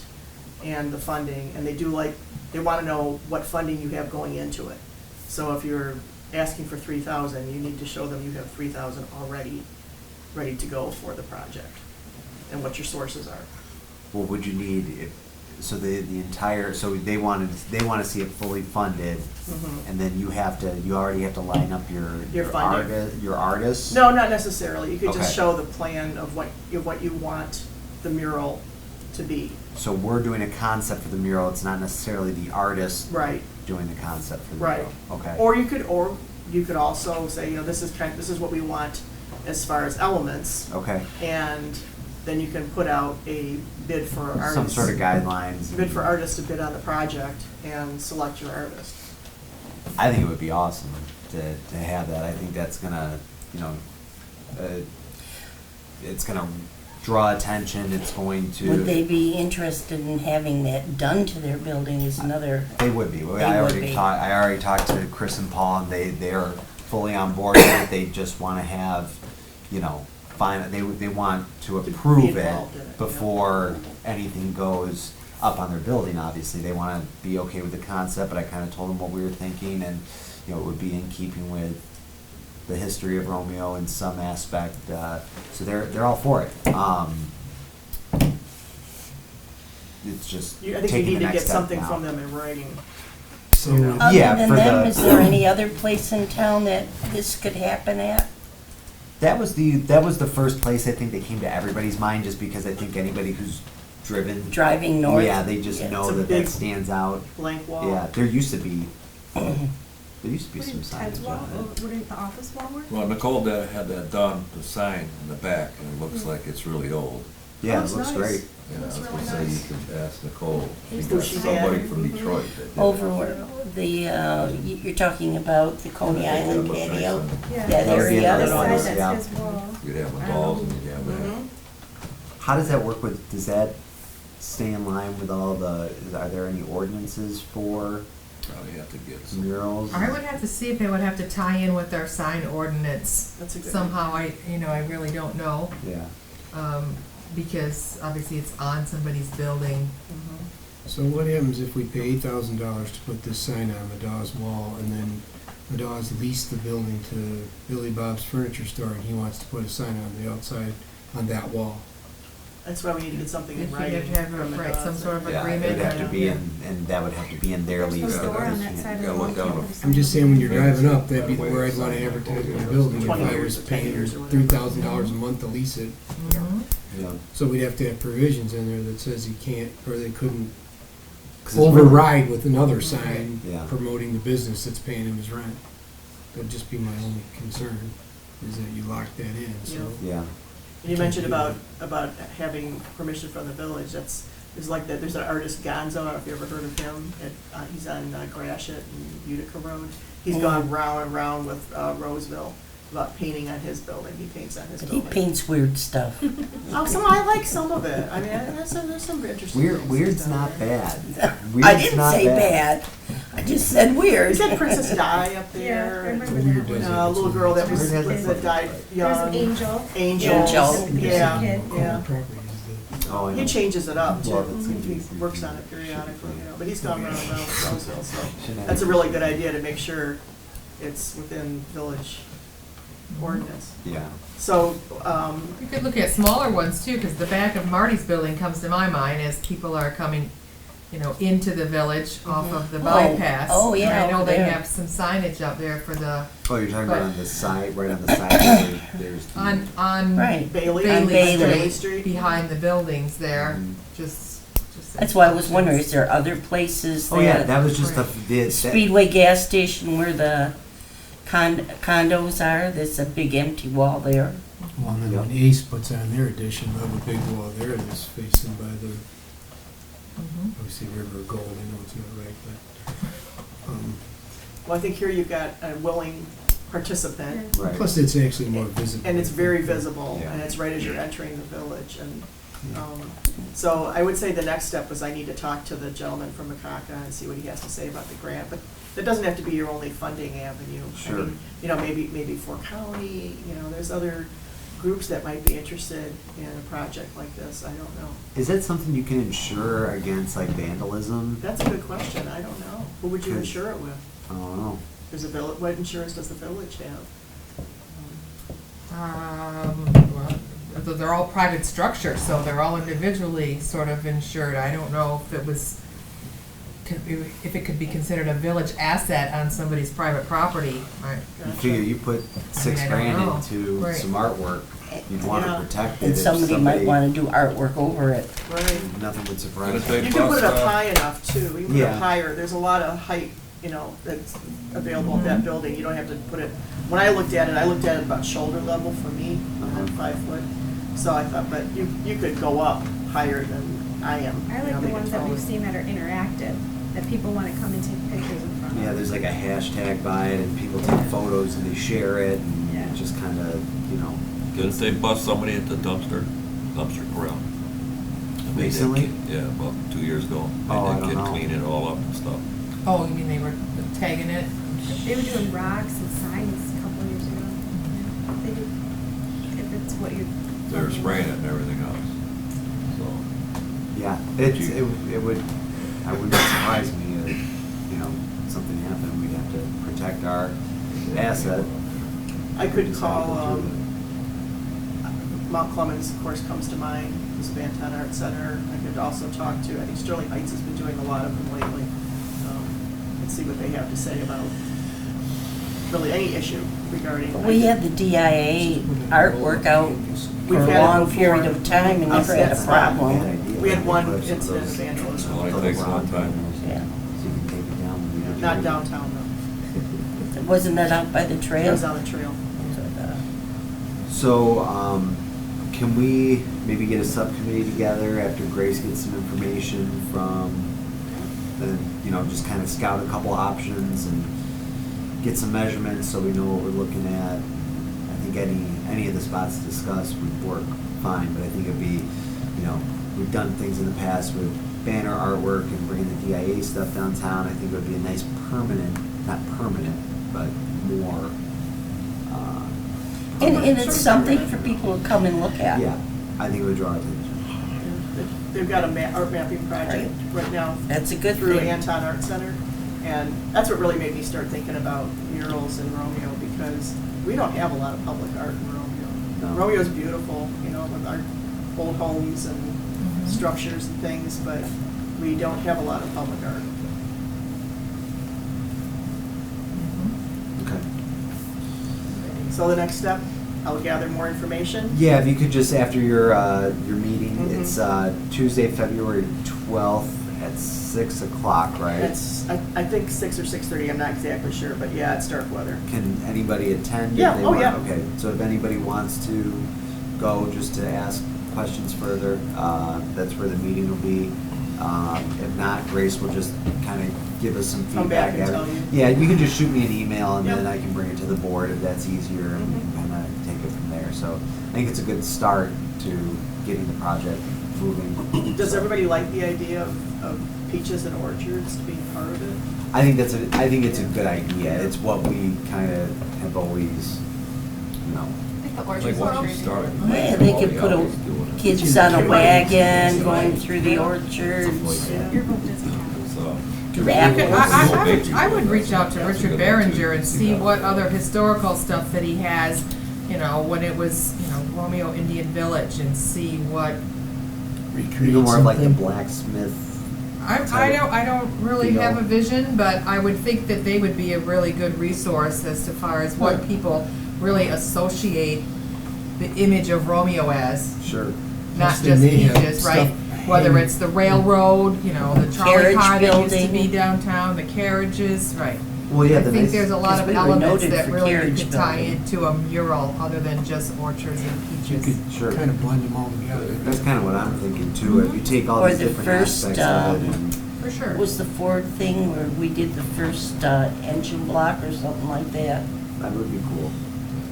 and the funding, and they want to know what funding you have going into it. So if you're asking for $3,000, you need to show them you have $3,000 already ready to go for the project, and what your sources are. What would you need so the entire, so they want to see it fully funded, and then you already have to line up your funding. your artists? No, not necessarily. You could just Okay. show the plan of what you want the mural to be. So we're doing a concept for the mural, it's not necessarily the artist Right. doing the concept for the Right. mural? Okay. Or you could also say, this is what we want as far as elements, Okay. and then you can put out a bid for artists. Some sort of guidelines. Bid for artists to bid on the project and select your artist. I think it would be awesome to have that. I think that's gonna, it's gonna draw attention. It's going to. Would they be interested in having that done to their building is another, They would be. They I would already be. talked. I already talked to Chris and Paul, and they are fully on board with it. They just want to have, they want to approve it involved in it, yeah. before anything goes up on their building. Obviously, they want to be okay with the concept. But I kind of told them what we were thinking, and it would be in keeping with the history of Romeo in some aspect. So they're all for it. It's just I think you taking need the to next get step something now. from them in writing. So, other Yeah, than for them, the- is there any other place in town that this could happen at? That was the first place I think that came to everybody's mind, just because I think anybody who's driven, Driving north? yeah, they just Yeah. know It's a that big- stands out. Blank wall. Yeah, there used to be some Ted's signage wall, on it. wouldn't the office wall work? Well, Nicole had that done, the sign in the back, and it looks like it's really old. Yeah, it Looks looks nice. great. Yeah, I was Looks gonna really say, nice. you can ask Nicole, she Who's got she somebody had? from Detroit that did Over it. where you're talking about the Coney Island Yeah, patio? Yeah. That That would be area? another one, This side yeah. that's his wall. You'd have the balls and you'd have that. Mhm. How does that work with, does that stay in line with all are there any ordinances for Probably have to get some. murals? I would have to see if it would have to tie in with our sign ordinance. That's a good. Somehow, I really don't know, Yeah. because obviously it's on somebody's building. Mhm. so what happens if we pay $8,000 to put this sign on Madaw's wall, and then Madaw's leased the building to Billy Bob's Furniture Store, and he wants to put a sign on the outside on that wall? That's why we need to get something in If you writing. have to have from the right, some dogs. sort of Yeah, it agreement. would have to or- be in, and that would have to be in their There's no lease. store on that can't- side of Yeah, the wall. look down. I'm just saying, when you're driving up, that'd be where I'd want to advertise my building if 20 I years was or 10 paying years or whatever. $3,000 a month to lease it. Mhm. Yeah. So we'd have to have provisions in there that says you can't, or they couldn't 'Cause it's really- override with another sign Yeah. promoting the business that's paying him his rent. That'd just be my only concern, is that you lock that in, so. Yeah, And you mentioned about having permission from the village, there's like that, there's an artist Gonzo, I don't know if you ever heard of him, he's on Gratiot and Utica Road. He's gone round and round with Roseville about painting on his building, he paints on his But he building. paints weird stuff. I like some of it, I mean, there's some interesting things. weird's he's done not there. bad. I Weird's didn't not say bad. I just said He weird. said Princess Di up Yeah, I there, and remember Weird that one. doesn't- a little girl that was, Weird hasn't that died There's an young. angel. Angels, Angel. yeah, Kid. yeah. Property is Oh, I know. He changes it up Well, too, that's- he works on it periodically, you know, but he's gone round and round with Roseville, so that's a really good idea to make sure it's within village ordinance. Yeah. So, You could look at smaller ones too, because the back of Marty's building comes to my mind as people are coming, into the village off of the bypass. Oh, yeah, And I know over they there. have some signage up there for the, Oh, you're talking But- about on the side, right on the side, there's. the- on Right. Bailey, Bailey Bailey Street, Street. behind the buildings there, Mhm. just. That's why I was wondering, is there other places Oh, yeah, that, that was just that. Speedway gas station where the condos are, there's a big empty wall there. Well, and then when Ace puts on their addition, they'll have a big wall there that's facing by the, Mhm. obviously River of Gold, I know it's not right, but, Well, I think here you've got a willing participant, Right. plus it's actually more visible. and it's very visible, Yeah. and it's right as you're entering the village, and, so I would say the next step was I need to talk to the gentleman from Makaka and see what he has to say about the grant, but that doesn't have to be your only funding avenue. Sure. I mean, maybe Fort County, there's other groups that might be interested in a project like this, I don't know. Is that something you can insure against like vandalism? That's a good question, I don't know. Who would you Good. insure it with? I don't know. What insurance does the village have? Well, they're all private structures, so they're all individually sort of insured. I don't know if it could be considered a village asset on somebody's private property. Right. You figure you put $6 I don't grand know. into Right. some artwork, you'd want to Yeah. protect it. And if somebody might wanna do artwork over it. Right. Nothing would surprise Gonna me. take You can put it up bus, high enough too, you can put it Yeah. up higher, there's a lot of height, that's available at that building, you don't have to put it, when I looked at it about shoulder level for me, and I'm 5 foot. So I thought, but you could go up higher than I am. I like the make it ones that taller. we've seen that are interactive, that people want to come and take pictures in front of. Yeah, there's like a hashtag by it, and people take photos and they share it, and Yeah. it just kind of, Didn't they bust somebody at the dumpster corral? Made that Recently? kid- Yeah, about 2 years ago. Oh, I Made that don't kid know. clean it all up and stuff. Oh, you mean they were tagging it? They were doing rocks and signs a couple years ago. They do, if it's what you're. They were spraying it and everything else, so. yeah, it would, I wouldn't surprise me if, something happened, we'd have to protect our asset. I could Just have to call, go through Mount Clemens, of course, comes to mind, the Spanton Art Center. I could also talk to, I think Sterling Heights has been doing a lot of them lately, and see what they have to say about really any issue regarding. We had the DIA artwork out We've for a had it long before. period of time and never had a That's not problem. Bad idea. We had one Put some of incident of those vandalism. Only little takes one rock time. banners, Yeah. So you can take it down. when you do Not it. downtown though, Wasn't that out by the it trail? was on the trail. So, can we maybe get a subcommittee together after Grace gets some information from the, just kind of scout a couple options and get some measurements so we know what we're looking at. I think any of the spots discussed would work fine, but I think it'd be, we've done things in the past with banner artwork and bringing the DIA stuff downtown. I think it would be a nice not permanent, but more, And it's something for people to come and look at. yeah, I think it would draw attention. They've got a art mapping project right now That's a good through thing. Anton Art Center. And that's what really made me start thinking about murals in Romeo, because we don't have a lot of public art in Romeo. No. Romeo's beautiful, with our old homes and structures and things, but we don't have a lot of public art. Okay. So the next step, I'll gather more information. Yeah, if you could just, after your meeting, Mhm. it's Tuesday, February 12th at 6 o'clock, right? It's, I think 6 or 6:30, I'm not exactly sure, but yeah, it's dark weather. Can anybody attend? if Yeah, they oh, want? yeah. Okay, so if anybody wants to go just to ask questions further, that's where the meeting will be. If not, Grace will just kind of give us some Come back feedback. and tell you. Yeah, you can just shoot me an email and Yep. then I can bring it to the board if that's easier and Mhm. kind of take it from there. So I think it's a good start to getting the project moving. Does So everybody like the idea of peaches and orchards to be part of it? I think it's a good idea. It's what we kind of have always, you know. I think the Like orchards once are you pretty start. good. Yeah, they could put kids on a wagon going through the Something orchards. like that. Your book doesn't have. So, Do You apples. could- I would reach out to That's a Richard good one, Behringer too. and see what other historical stuff that he has, you know, when it was, you know, Romeo Indian Village, and see what, Recreate Even more of like the something. blacksmith. I don't really You know. have a vision, but I would think that they would be a really good resource as to far as what people really associate the image of Romeo as, Sure. not Plus they just may have beaches, right? stuff Whether hanging. it's the railroad, you know, the trolley Carriage car that used to building. be downtown, the carriages, right. Well, yeah, I the think nice, there's a lot Because of we were elements noted that for really you carriage could tie building. into a mural other than just orchards and You peaches. Sure. could kind of blend them all together. that's kind of what I'm thinking too. If you take all Or these the different first, aspects of it and For sure. Was the Ford thing where we did the first engine block or something like that? that would be cool.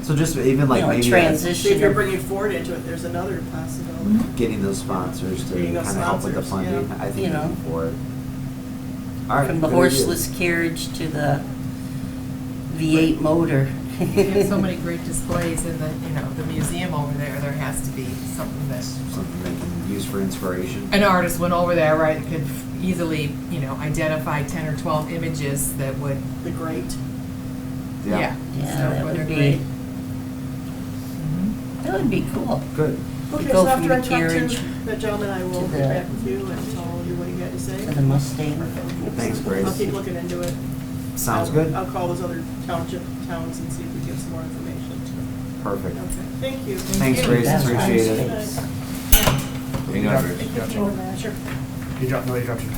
So just even like You know, maybe See, if transition. you're of- bringing Ford into it, there's another possibility. getting those sponsors to There you kind go, of help with the sponsors, funding, yeah. I think You I'm know. for it. All right. From the good idea. horseless carriage to the V8 motor. You have so many great displays in the, you know, the museum over there, there has to be something that, Something they can use for inspiration. an artist went over there, right, could easily, you know, identify 10 or 12 images that would, The great. yeah. Yeah, so that they're would great. be, Mhm. that would be cool. Good. Okay, go so from after the I talk carriage to that gentleman, I will to get the- back with you and tell you what he had to say. To the Mustang. Thanks, Grace. I'll keep looking into it. Sounds I'll- good. I'll call those other township towns and see if we get some more information. Perfect. Okay, thank you. Thanks, you. Grace. That's Appreciate it. nice. hang on, Rich. Sure. You dropped, no interruption.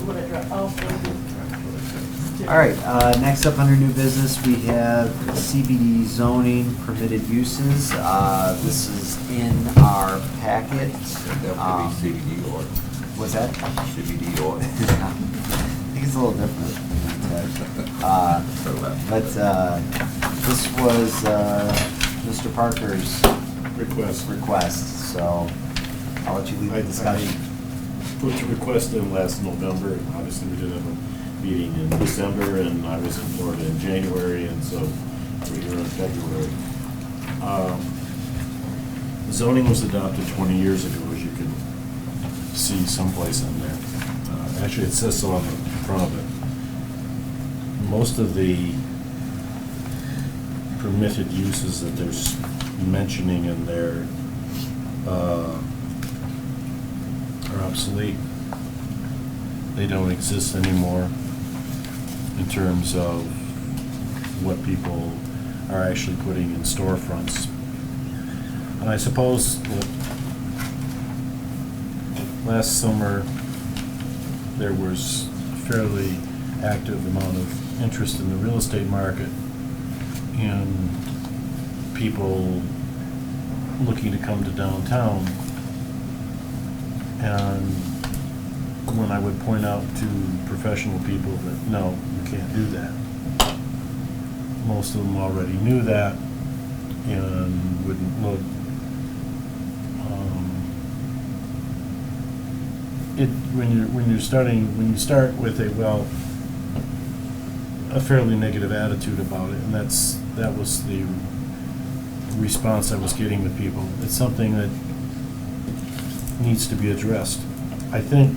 What I dropped, oh, thank you. All right, next up under new business, we have CBD zoning permitted uses. This is in our packet. That would be CBD or What's that? CBD or. I think it's a little different. But this was Mr. Parker's request, so I'll let you lead the discussion. I put the request in last November, and obviously we did have a meeting in December, and I was in Florida in January, and so we're here in February. Zoning was adopted 20 years ago, as you can see someplace in there. Actually, it says so on the front of it. Most of the permitted uses that there's mentioning in there are obsolete. They don't exist anymore in terms of what people are actually putting in storefronts. And I suppose that last summer there was a fairly active amount of interest in the real estate market and people looking to come to downtown. And when I would point out to professional people that, no, you can't do that, most of them already knew that and wouldn't look. When you start with a fairly negative attitude about it, and that was the response I was getting with people. It's something that needs to be addressed. I think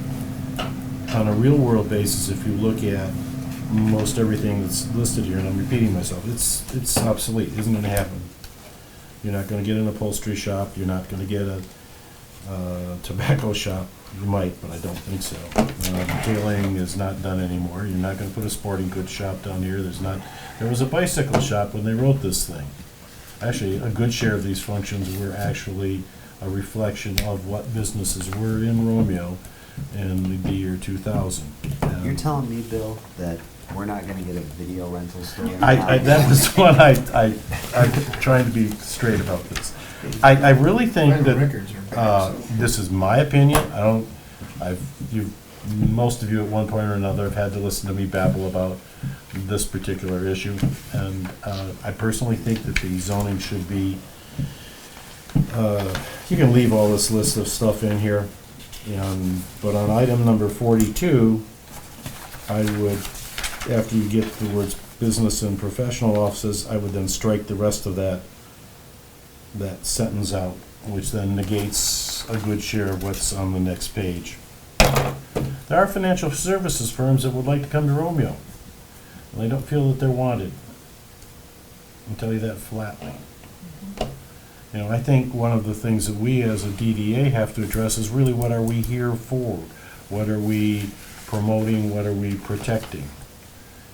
on a real world basis, if you look at most everything that's listed here, and I'm repeating myself, it's obsolete. It isn't going to happen. You're not going to get an upholstery shop. You're not going to get a tobacco shop. You might, but I don't think so. Detailing is not done anymore. You're not going to put a sporting goods shop down here. There was a bicycle shop when they wrote this thing. Actually, a good share of these functions were actually a reflection of what businesses were in Romeo in the year 2000. You're telling me, Bill, that we're not gonna get a video rental store? That was what I'm trying to be straight about this. I really think Well, the that, records are back, so. this is my opinion, most of you at one point or another have had to listen to me babble about this particular issue, and I personally think that the zoning should be, you can leave all this list of stuff in here, but on item number 42, I would, after you get the words business and professional offices, I would then strike the rest of that sentence out, which then negates a good share of what's on the next page. There are financial services firms that would like to come to Romeo, and they don't feel that they're wanted. I'll tell you that flatly. I think one of the things that we as a DDA have to address is really what are we here for? What are we promoting? What are we protecting?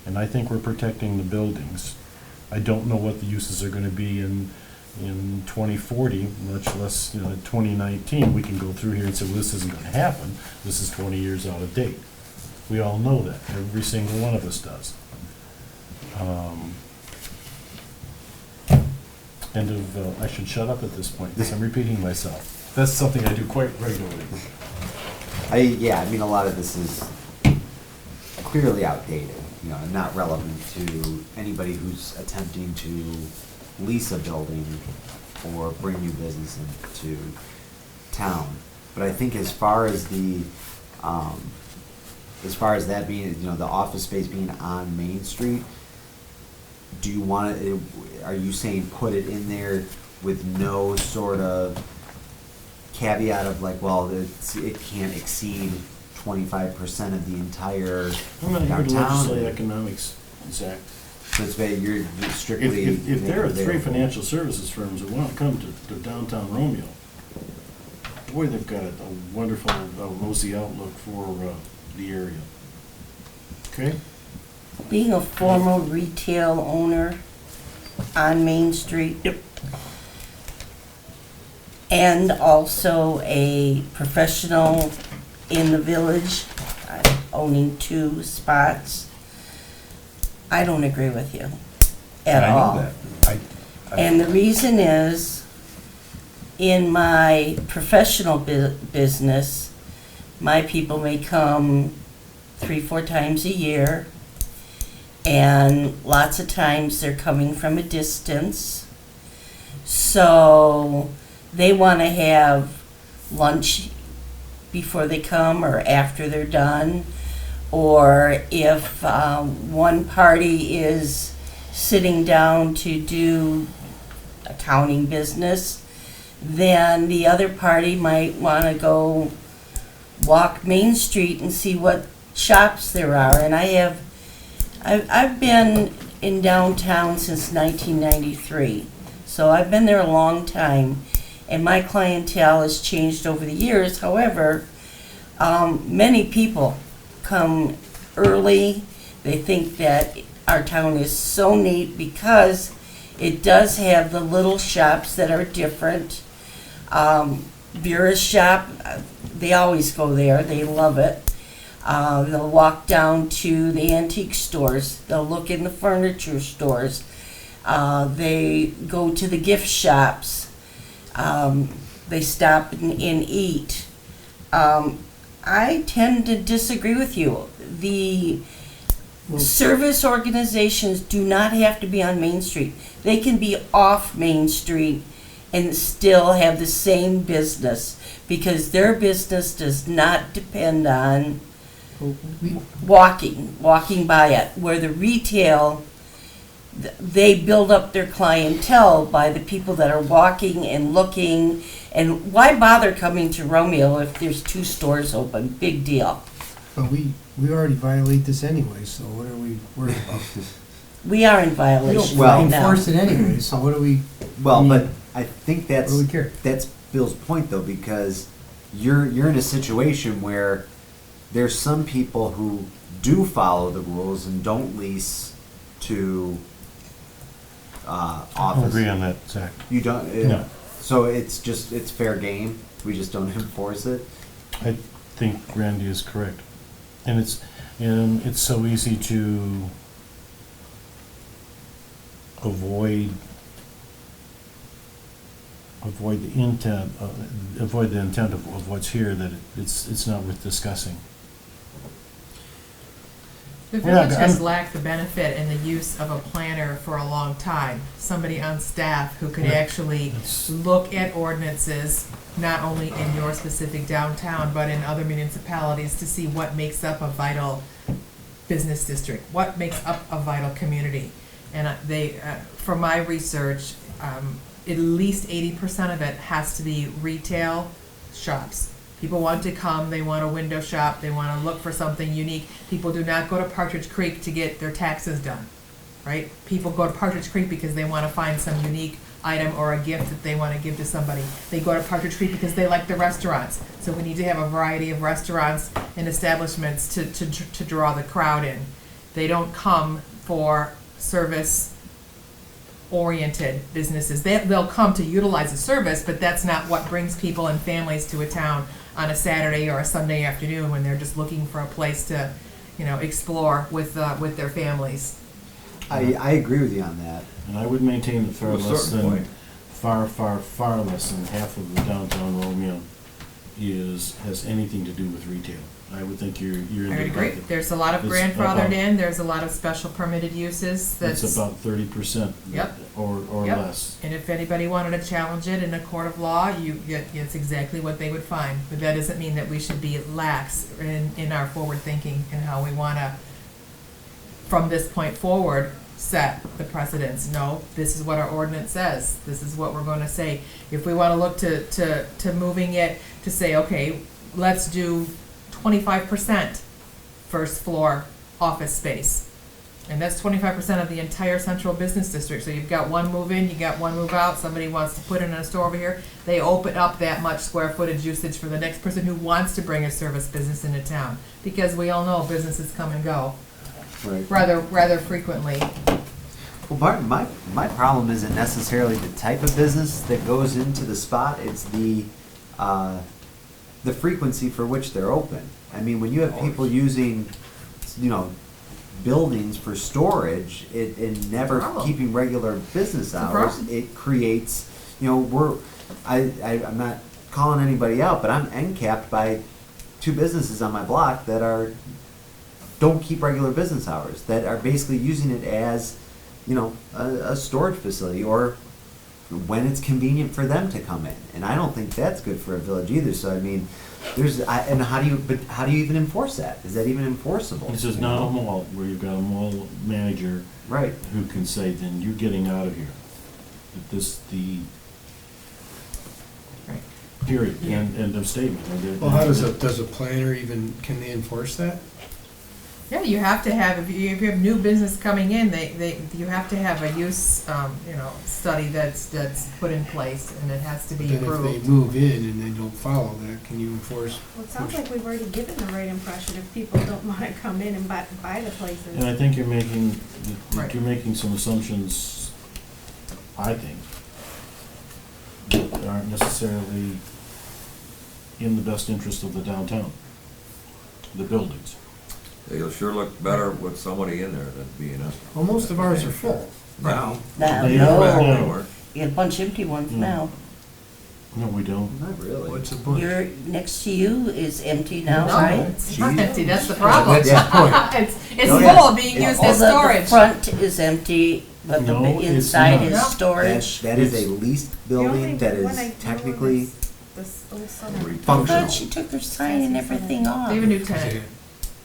And I think we're protecting the buildings. I don't know what the uses are going to be in 2040, much less 2019. We can go through here and say, well, this isn't going to happen. This is 20 years out of date. We all know that. Every single one of us does. I should shut up at this point because I'm repeating myself. That's something I do quite regularly. I mean, a lot of this is clearly outdated, and not relevant to anybody who's attempting to lease a building or bring new business into town. But I think as far as that being, the office space being on Main Street, do you want to, are you saying put it in there with no sort of caveat of like, well, it can't exceed 25% of the entire I'm not here to downtown? legislate economics, Zach. So it's you're strictly. If there are three available. financial services firms that want to come to downtown Romeo, boy, they've got a wonderful, rosy outlook for the area. Okay? Being a former retail owner on Main Street. Yep. And also a professional in the village, owning 2 spots. I don't agree with you at all. I know that. And the reason is, in my professional business, my people may come 3-4 times a year, and lots of times they're coming from a distance. So they want to have lunch before they come or after they're done. Or if one party is sitting down to do accounting business, then the other party might want to go walk Main Street and see what shops there are. And I've been in downtown since 1993, so I've been there a long time, and my clientele has changed over the years. However, many people come early. They think that our town is so neat because it does have the little shops that are different. Vera's shop, they always go there. They love it. They'll walk down to the antique stores. They'll look in the furniture stores. They go to the gift shops. They stop and eat. I tend to disagree with you. The service organizations do not have to be on Main Street. They can be off Main Street and still have the same business because their business does not depend on walking by it. Where the retail, they build up their clientele by the people that are walking and looking. And why bother coming to Romeo if there's 2 stores open? Big deal. But we already violate this anyway, so what are we worried about? We are in We violation don't right now. enforce it anyway, so what do we? Well, but I think What do we care? that's Bill's point though, because you're in a situation where there's some people who do follow the rules and don't lease to I office. agree on that, Zach. You don't. No. So it's fair game. We just don't enforce it. think Randy is correct. And it's so easy to avoid the intent, of what's here, that it's not worth discussing. The We're not- village has I'm- lacked the benefit and the use of a planner for a long time. Somebody on staff who could Right. actually It's- look at ordinances, not only in your specific downtown, but in other municipalities, to see what makes up a vital business district, what makes up a vital community. And from my research, at least 80% of it has to be retail shops. People want to come, they want a window shop, they want to look for something unique. People do not go to Partridge Creek to get their taxes done, right? People go to Partridge Creek because they want to find some unique item or a gift that they want to give to somebody. They go to Partridge Creek because they like the restaurants. So we need to have a variety of restaurants and establishments to draw the crowd in. They don't come for service-oriented businesses. They'll come to utilize a service, but that's not what brings people and families to a town on a Saturday or a Sunday afternoon when they're just looking for a place to, explore with their families. I agree with you on that. And I would maintain that To a certain point. far less than half of the downtown Romeo has anything to do with retail. I would think you're in I the would agree. bucket. There's a lot of It's grandfathered about- in, there's a lot of special permitted uses It's that's, about 30%. Yep. Or Yep. less. and if anybody wanted to challenge it in a court of law, it's exactly what they would find. But that doesn't mean that we should be lax in our forward thinking and how we wanna, from this point forward, set the precedents. No, this is what our ordinance says, this is what we're gonna say. If we wanna look to moving it, to say, okay, let's do 25% first floor office space. And that's 25% of the entire central business district. So you've got one move in, you got one move out, somebody wants to put in a store over here. They open up that much square footage usage for the next person who wants to bring a service business into town. Because we all know businesses come and go Right. rather frequently. Well, my problem isn't necessarily the type of business that goes into the spot, it's the frequency for which they're open. I mean, when you have people using, buildings for storage, and never Problem. keeping regular business a hours, problem. it creates, I'm not calling anybody out, but I'm end capped by 2 businesses on my block that don't keep regular business hours, that are basically using it as, a storage facility, or when it's convenient for them to come in. And I don't think that's good for a village either. So I mean, how do you even enforce that? Is that even enforceable? This is not a mall where you've got a mall manager Right. who can say, then you're getting out of here. Right. Period, Yeah. end of statement. Well, how does a planner even, can they enforce that? Yeah, you have to have, if you have new business coming in, you have to have a use, study that's put in place, and it has to But be then if they approved. move in and they don't follow that, can you enforce? Well, it sounds like we've already given the right impression if people don't wanna come in and buy the places. And I think you're making Right. some assumptions, I think, that aren't necessarily in the best interest of the downtown, the buildings. It'll sure look better with somebody in there than being us. Well, most of ours are full. Now. Now, Yeah, no, Back you got a bunch of empty ones Mm. now. No, we don't. Not really. What's the bunch? Your, next to you is empty now, No, right? it's not empty, that's the problem. That's the point. It's Oh, yeah. full, being used All as the storage. front is empty, but the No, it's inside not. is No. storage. That is a leased The only building that one I is know technically is this old summer. I functional. thought she took her sign and everything off. They have a new Yeah. tenant,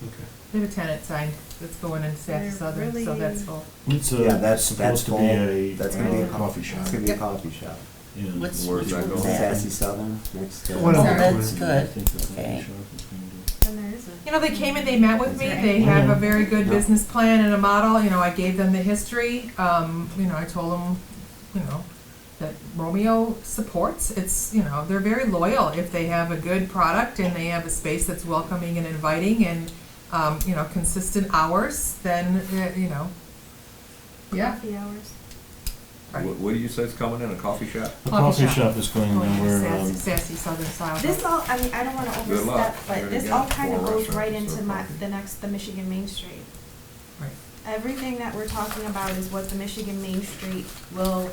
Okay. they have a tenant signed that's going into Sassy They're Southern, so really- that's full. It's Yeah, that's supposed to be full. a That's gonna be a coffee shop. It's gonna be a Yep. coffee shop. Yeah. What's, Where's which that one's going? that? Sassy Southern next to. What Oh, else? that's I good. think the coffee Okay. shop is gonna And there isn't. You know, they came and they met with me, Is there they any- have a very good No. business plan and a model, I gave them the history, I told them, that Romeo supports, they're very loyal if they have a good product and they have a space that's welcoming and inviting and, consistent hours, then, yeah. Coffee hours. Right. What do you say is coming in, a coffee shop? The Coffee coffee shop. shop is going Going to where, Sassy Southern Style. This all, I mean, I don't wanna Good luck. overstep, There but you this go. all kind of Four goes right restaurants, into so my, coffee. the Michigan Main Street. Right. Everything that we're talking about is what the Michigan Main Street will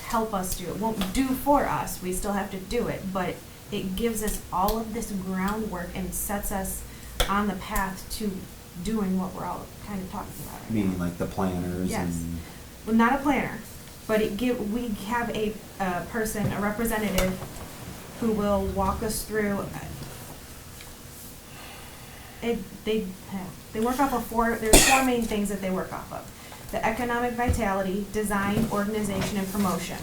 help us do. It won't do for us, we still have to do it, but it gives us all of this groundwork and sets us on the path to doing what we're all kind of talking about right now. Meaning like the planners Yes. and, Well, not a planner, but we have a person, a representative, who will walk us through. They work off of there's four main things that they work off of. The economic vitality, design, organization, and promotion.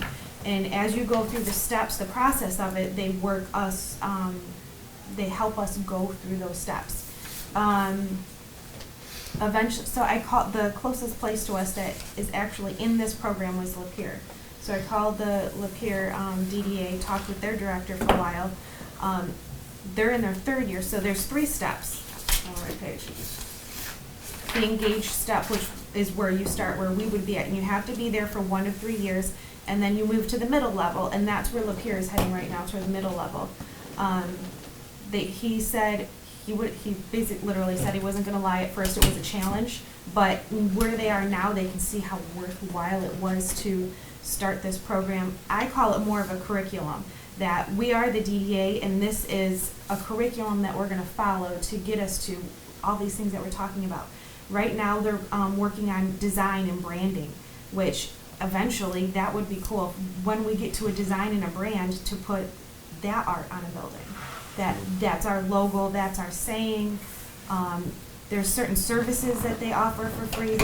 And as you go through the steps, the process of it, they work us, they help us go through those steps. Eventually, so I called, the closest place to us that is actually in this program was Lapeer. So I called the Lapeer DDA, talked with their director for a while. They're in their third year, so there's 3 steps on the right page. The engaged step, which is where you start, where we would be at, and you have to be there for 1 to 3 years, and then you move to the middle level, and that's where Lapeer is heading right now, toward the middle level. He said, he basically literally said he wasn't gonna lie, at first it was a challenge, but where they are now, they can see how worthwhile it was to start this program. I call it more of a curriculum, that we are the DDA, and this is a curriculum that we're gonna follow to get us to all these things that we're talking about. Right now, they're working on design and branding, which eventually, that would be cool, when we get to a design and a brand, to put that art on a building. That's our logo, that's our saying. There's certain services that they offer for free.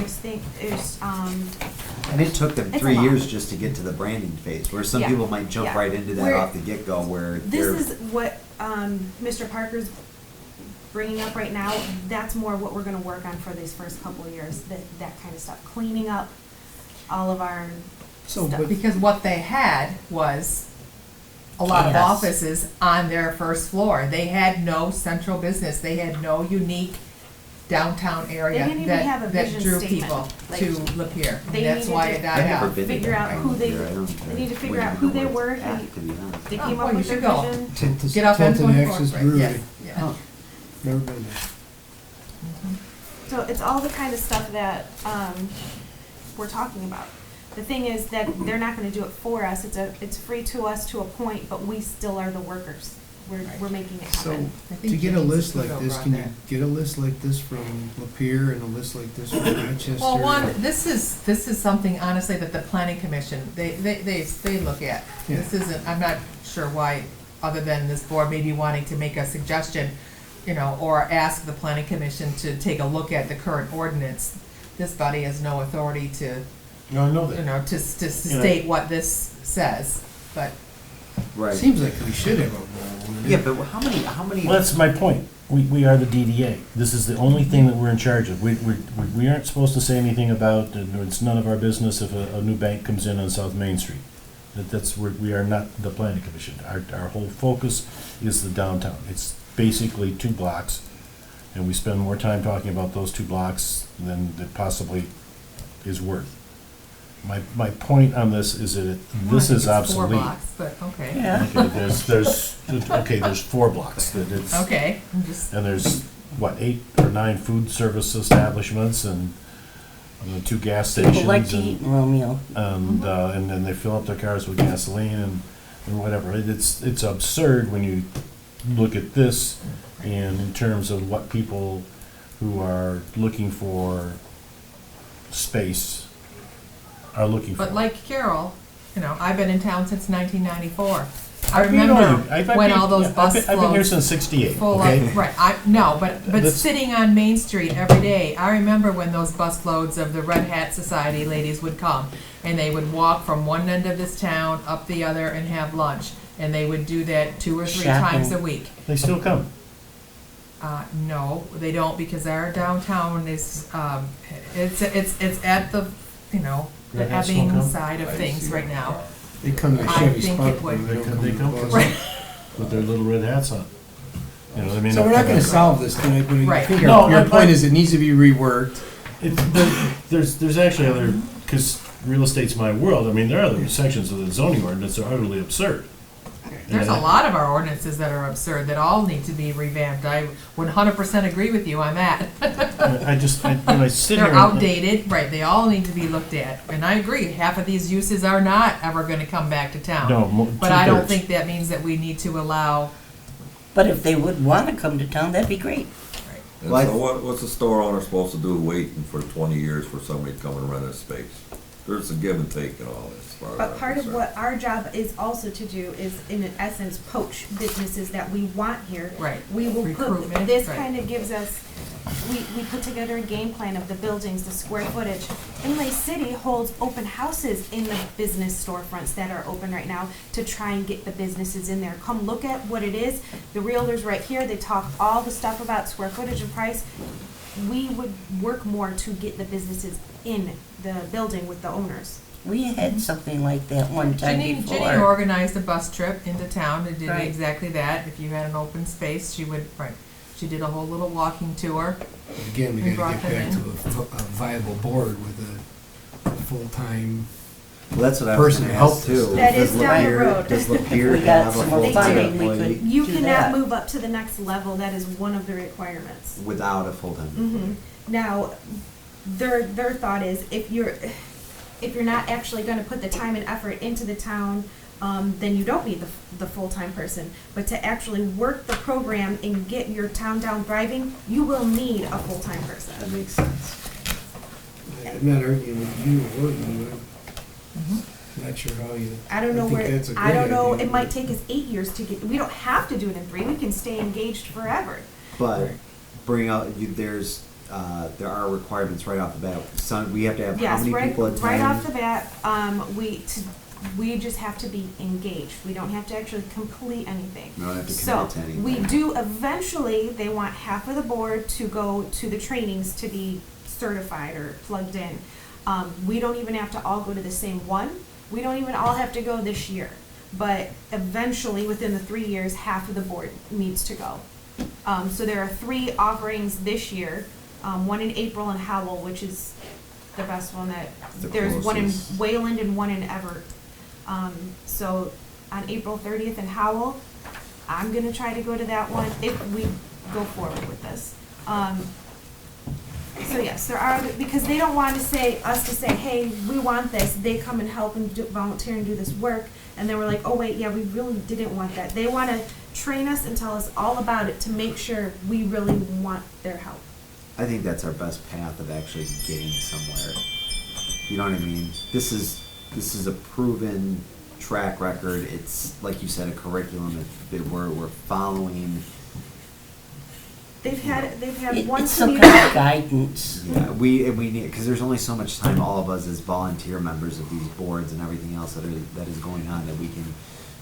and it took them It's a 3 lot. years just to get to the branding phase, where some Yeah. people might jump Yeah. right into that Where- off the get-go, where they're. This is what Mr. Parker's bringing up right now. That's more what we're gonna work on for these first couple of years, that kind of stuff. Cleaning up all of our So, stuff. but Because what they had was a lot of Yes. offices on their first floor. They had no central business. They had no unique downtown area didn't even have a that vision drew statement. people Like, to Lapeer. they That's needed why to- it died I've never out. been to Figure out downtown who they- here. I don't- they need to figure wouldn't out who know they where were, it's at, they- to be honest. They Oh, came well, up you with their should go. vision. Get off Tilton M24, Axis right, Brewery. yes, yeah. Huh. Never been there. So it's all the kind of stuff that we're talking about. The thing is that they're not gonna do it for us. It's free to us to a point, but we still are the workers. We're making it So, happen. I think to get a James list like Caputo this, brought can you that. get a list like this from Lapeer and a list like this from Manchester? Well, one, this is something honestly that the planning commission, they look at. Yeah. This isn't, I'm not sure why, other than this board maybe wanting to make a suggestion, or ask the planning commission to take a look at the current ordinance. This body has no authority to, no, I know that. to state what this says, but Right. Seems like we should have a role. wouldn't it? Yeah, but how many? Well, that's my point. We are the DDA. This is the only thing that we're in charge of. We aren't supposed to say anything about, it's none of our business if a new bank comes in on South Main Street. We are not the planning commission. Our whole focus is the downtown. It's basically 2 blocks, and we spend more time talking about those 2 blocks than it possibly is worth. My point on this is that this is I think it's 4 obsolete. blocks, but okay. Yeah. Okay, there's 4 blocks that it's. Okay, I'm just, And there's, 8 or 9 food service establishments and 2 gas stations. People like to eat in Romeo. And then they fill up their cars with gasoline and whatever. It's absurd when you look at this and in terms of what people who are looking for space are looking for. but like Carol, I've been in town since 1994. I I've been remember all- I've when been- all those yeah, bus I've been here floats since '68, full okay? of, right, but That's- sitting on Main Street every day, I remember when those busloads of the Red Hat Society ladies would come, and they would walk from one end of this town up the other and have lunch, and they would do that 2 or 3 times a Shopping. week. They still come. No, they don't, because our downtown is, it's at the, the Red Hats don't Ebbing come? side of things right now. They come to I Chevy think Spark. it would. but They come to from- bus. Right. With their little red hats on. I mean. So we're not gonna solve this tonight, but I Right. think No, your I- point is it needs to be reworked. There's actually other, because real estate's my world. I mean, there are other sections of the zoning ordinance that are utterly absurd. There's a lot of our ordinances that are absurd, that all need to be revamped. I 100% agree with you on that. When I sit here. They're outdated, right, they all need to be looked at. And I agree, half of these uses are not ever gonna come back to town. No, But I don't 2/3. think that means that we need to allow, But if they would want to come to town, that'd be great. And Like- so what's the store owner supposed to do waiting for 20 years for somebody to come and rent a space? There's a give and take in all this. as far as But I'm part of concerned. what our job is also to do is, in essence, poach businesses that we want here. right, We will put, Recruitment, this right. kind of gives us, we put together a game plan of the buildings, the square footage. Inlay City holds open houses in the business storefronts that are open right now to try and get the businesses in there. Come look at what it is. The realtors right here, they talk all the stuff about square footage and price. We would work more to get the businesses in the building with the owners. We had something like that one time Ginny before. organized a bus trip into town and did Right. exactly that. If you had an open space, she would, right, she did a whole little walking tour. Again, we We gotta brought get them back in. to a viable board with a full-time, Well, that's what I was Person gonna to help ask too. us. That Does is down the Lapeer- road. Does If Lapeer we got have a some more full-time funding, we employee could You do cannot that. move up to the next level. That is one of the requirements. without a full-time hmm employee? Now, their thought is if you're not actually going to put the time and effort into the town, then you don't need the full-time person. But to actually work the program and get your town down thriving, you will need a full-time person. That makes sense. I'm not arguing with you or you, Mhm. I'm not sure how you. I don't know think where. that's a I don't great know. idea. It might take us 8 years to get. We don't have to do it in 3. We can stay engaged forever. But bring out, there are requirements right off the bat. Some, we have to have how Yes, many right, people attend? right off the bat, we just have to be engaged. We don't have to actually complete anything. We don't have to So, commit to anything. we do eventually, they want half of the board to go to the trainings to be certified or plugged in. We don't even have to all go to the same one. We don't even all have to go this year. But eventually, within the 3 years, half of the board needs to go. So there are 3 offerings this year, one in April in Howell, which is the best one that, The there's one in closest. Wayland and one in Everett. So on April 30th in Howell, I'm gonna try to go to that one if we go forward with this. So yes, there are, because they don't want us to say, hey, we want this, they come and help and volunteer and do this work, and then we're like, oh wait, yeah, we really didn't want that. They wanna train us and tell us all about it to make sure we really want their help. I think that's our best path of actually getting somewhere. You know what I mean? This is a proven track record. It's, like you said, a curriculum that we're following. They've had one It's some community. kind of guidance. Yeah, we need, because there's only so much time all of us as volunteer members of these boards and everything else that is going on that we can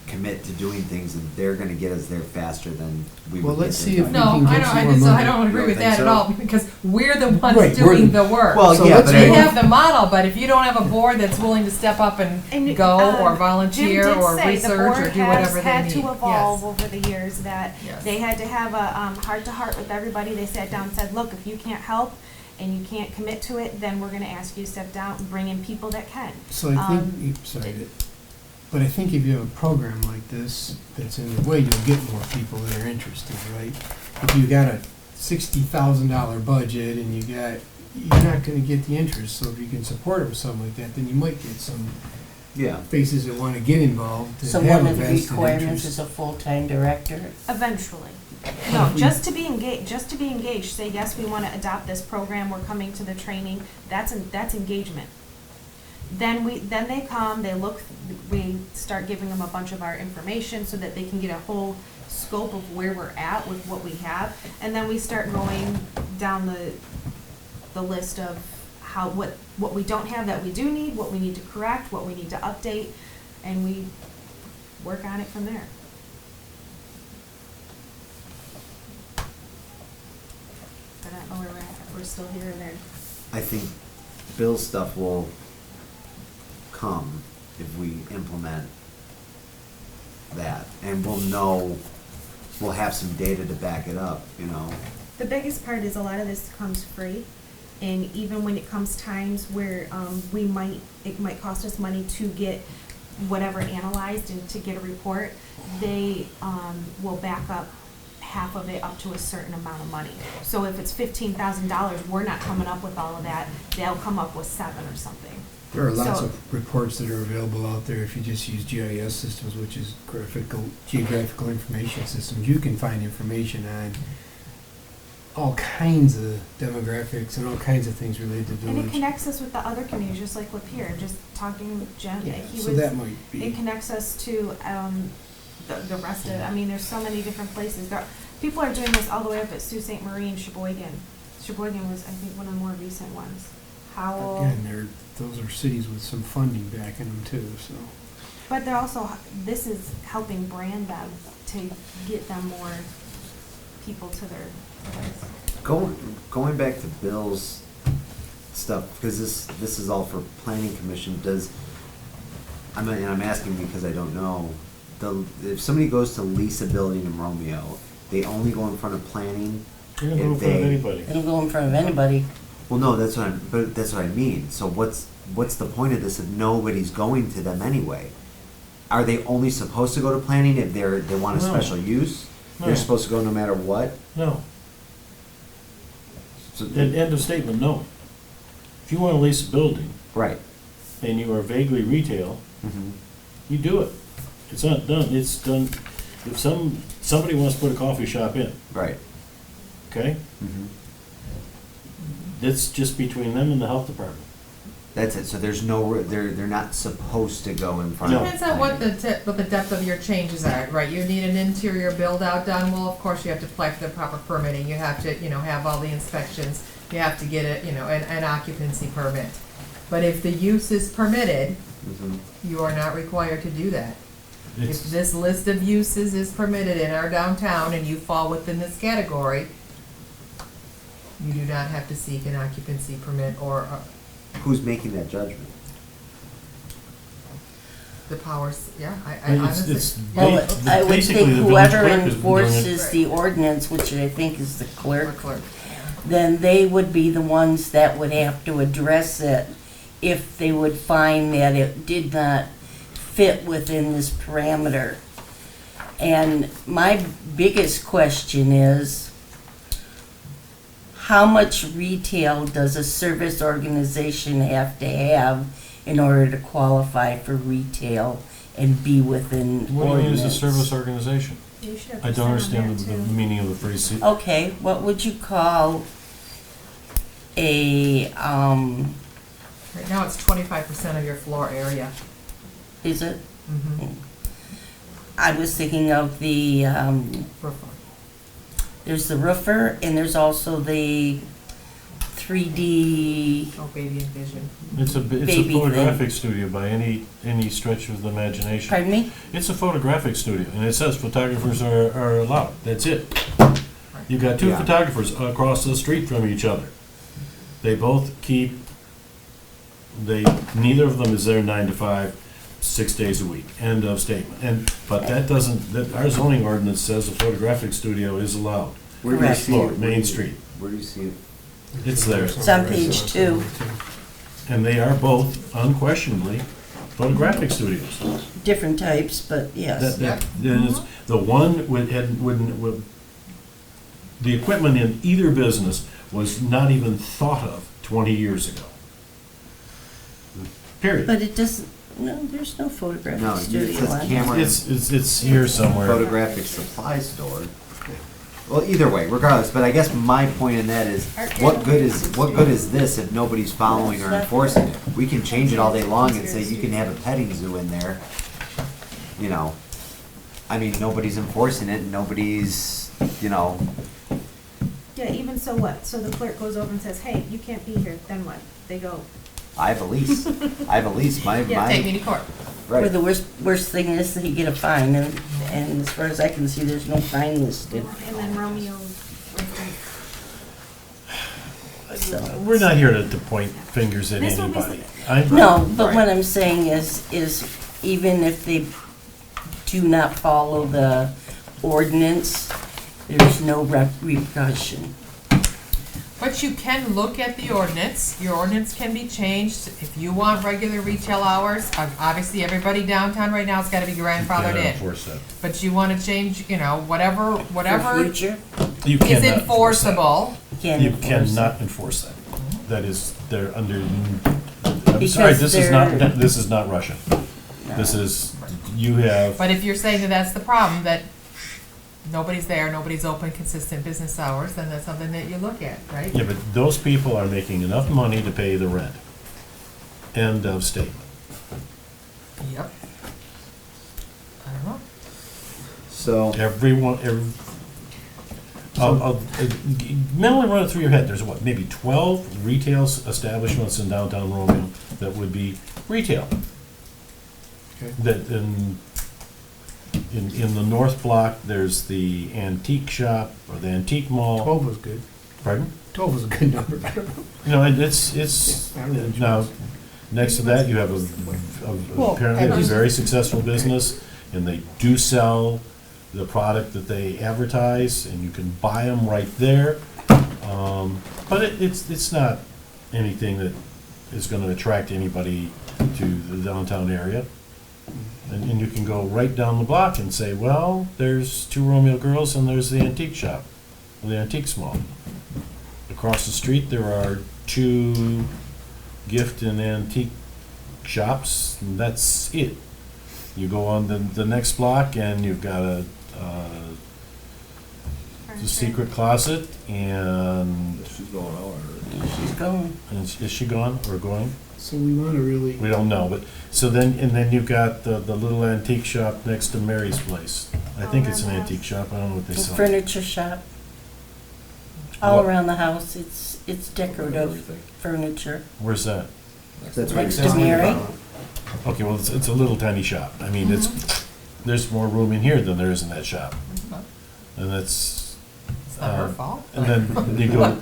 commit to doing things, and they're gonna get us there faster than we would. Well, get let's there. see if we No, can I get don't, some I more just, money. I don't agree You with don't that think at so? all, because we're the ones Right, we're doing the- the work. Well, So yeah, let's but We I- have the model, but if you don't have a board that's willing to step up and And, go or Jim volunteer did or say the research board or do has whatever they had need. to evolve Yes. over the years, that Yes. they had to have a heart-to-heart with everybody. They sat down and said, look, if you can't help and you can't commit to it, then we're gonna ask you to step down and bring in people that can. So I think, but I think if you have a program like this that's in the way, you'll get more people that are interested, right? If you got a $60,000 budget and you're not gonna get the interest, so if you can support it with something like that, then you might get some Yeah. faces that wanna get involved, So that have one a of the vested requirements interest. is a full-time director. Eventually. No, just to be engaged, say, yes, we wanna adopt this program, we're coming to the training, that's engagement. Then they come, they look, we start giving them a bunch of our information so that they can get a whole scope of where we're at with what we have, and then we start going down the list of what we don't have that we do need, what we need to correct, what we need to update, and we work on it from there. I don't know where we're at, if we're still here or there. I think Bill's stuff will come if we implement that, and we'll have some data to back it up, you know. The biggest part is a lot of this comes free, And even when it comes times where, it might cost us money to get whatever analyzed and to get a report, they, will back up half of it up to a certain amount of money. So if it's $15,000, we're not coming up with all of that, they'll come up with 7 or something. There are lots So- of reports that are available out there if you just use GIS systems, which is geographical information systems. You can find information on all kinds of demographics and all kinds of things related to And it village. connects us with the other communities, just like Lapeer, just talking with Jen, Yeah, he so was, that might it be, connects us to, the rest of, I mean, there's so many different places. People are doing this all the way up at Sault Ste. Marie and Sheboygan. Sheboygan was, I think, one of the more recent ones. Howell, again, those are cities with some funding backing them too, so. but they're also, this is helping brand them to get them more people to their place. Going back to Bill's stuff, because this is all for planning commission, and I'm asking because I don't know, if somebody goes to lease a building in Romeo, they only go in front of planning? You don't go in front of anybody. It'll go in front of anybody. Well, no, that's what I mean. So what's the point of this if nobody's going to them anyway? Are they only supposed to go to planning if they want a No. special use? No. They're supposed to go no matter what? No. So, End of statement, no. If you want to lease a building right. and you are vaguely retail, Mhm. you do it. It's not done, it's done, if somebody wants to put a coffee shop in, Right. okay? Mhm. That's just between them and the health department. That's it. So there's they're not supposed to go in front No. of Depends on what planning. what the depth of your changes are, right? You need an interior build out done, well, of course you have to apply for the proper permitting, you have to, have all the inspections, you have to get it, an occupancy permit. But if the use is permitted, Mhm. you are not required to do that. If It's, this list of uses is permitted in our downtown and you fall within this category, you do not have to seek an occupancy permit or Who's making that judgment? the powers, yeah, I it's, honestly. it's Well, ba- I would basically think the village whoever clerk has been doing it. enforces the ordinance, which I think is the Or clerk, clerk. then they would be the ones that would have to address it if they would find that it did not fit within this parameter. And my biggest question is, how much retail does a service organization have to have in order to qualify for retail and be within What do you mean as a ordinance? service organization? You should have I don't percent on understand that, the too. meaning of the phrase. Okay, what would you call a, Right now, it's 25% of your floor area. is it? Mhm. I was thinking of the, Roofer. there's the roofer and there's also the 3D, Oh, baby envision. It's a Baby thing. photographic studio by any stretch of the imagination. pardon me? It's a photographic studio, and it says photographers are allowed. That's it. You've got two Yeah. photographers across the street from each other. They both neither of them is there 9 to 5, 6 days a week. End of statement. But that doesn't, our zoning ordinance says a photographic studio is allowed. Where do you Correct. see Floor, it? Main Street. Where do you see it? It's there. It's on page 2. And they are both unquestionably photographic studios. Different types, but yes. Then it's the one the equipment in either business was not even thought of 20 years ago. Period. But it doesn't, no, there's no No, photographic it studio says on it. camera. It's here somewhere. Photographic supply store. Well, either way, regardless, but I guess my point in that is, what good is this if nobody's following or enforcing it? We can change it all day long and say you can have a petting zoo in there, I mean, nobody's enforcing it, and nobody's, Yeah, even so what? So the clerk goes over and says, hey, you can't be here, then what? They go, I have a lease. Yeah, Take me to court. Where Right. the worst thing is that you get a fine, and as far as I can see, there's no fine listed. and then Romeo, So. We're not here to point fingers at This one was anybody. No, but Right. what I'm saying is even if they do not follow the ordinance, there's no repercussion. But you can look at the ordinance, your ordinance can be changed, if you want regular retail hours, obviously everybody downtown right now has gotta be grandfathered Cannot in. enforce that. But you wanna change, you know, whatever For future, You is cannot enforce that. enforceable. can't You enforce it. cannot enforce that. That is, they're under, I'm Because sorry, this is not, they're- this is not Russia. No. This is, you have, But if you're saying that that's the problem, that nobody's there, nobody's open consistent business hours, then that's something that you look at, right? yeah, but those people are making enough money to pay the rent. End of statement. Yep. I don't know. So, Everyone, mentally run it through your head, there's what, maybe 12 retail establishments in downtown Romeo that would be retail. Okay. That in the north block, there's the antique shop or the antique mall. 12 was good. Pardon? 12 was a good number. I don't know. You know, and it's, I don't know. now, next to that, you have Well, apparently a and- very successful business, and they do sell the product that they advertise, and you can buy them right there. But it's not anything that is gonna attract anybody to the downtown area. And you can go right down the block and say, well, there's 2 Romeo Girls and there's the antique shop, or the antique mall. Across the street, there are 2 gift and antique shops, and that's it. You go on the next block and you've got the Furniture. secret closet, and She's going out, She's going. is she gone or going? So we want to really, We don't know, but, so then you've got the little antique shop next to Mary's place. I think it's an around the antique shop, I don't know what they The sell. furniture shop. All What? around the house, it's decorative everything. furniture. Where's that? that's what Next you're to talking Mary. about. Okay, well, it's a little tiny shop. I mean, there's more room in here than there is in that shop. And that's, It's not her fault. and then you go,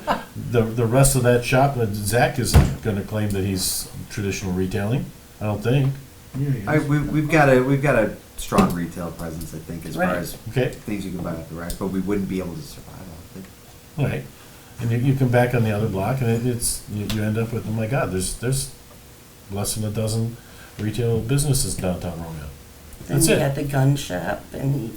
the rest of that shop, Zach isn't gonna claim that he's traditional retailing, I don't think. yeah, We've got a strong retail presence, I think, as far Right. as Okay, things you can buy at the rack, but we wouldn't be able to survive, I don't think. all right. And you come back on the other block and you end up with, oh my God, there's less than a dozen retail businesses downtown Romeo. Then That's you it. got the gun shop and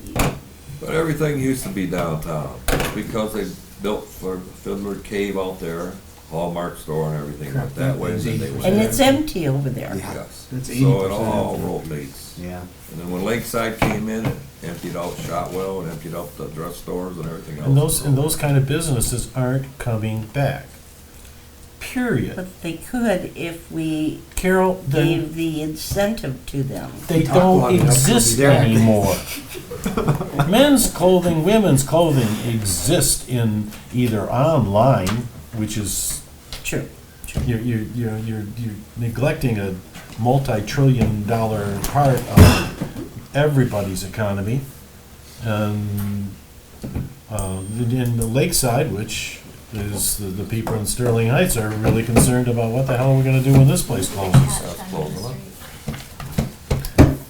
But everything used to be downtown, because they built for Fiddler Cave out there, Hallmark store and everything like that way. Then they went and in. it's empty over there. Yeah. Yes, That's so 80% it all of it. rotates. Yeah. And then when Lakeside came in, it emptied out Shotwell and emptied out the dress stores and everything else. And those kind of businesses aren't coming back. Period. But they could if we Carol, then gave the incentive to them. they Talk don't about it, enough exist they'll be there. anymore. Men's clothing, women's clothing exist in either online, which is, True. you're neglecting a multi-trillion-dollar part of everybody's economy. And in the Lakeside, which is the people in Sterling Heights are really concerned about what the hell are we gonna do when this place closes. That's closing up.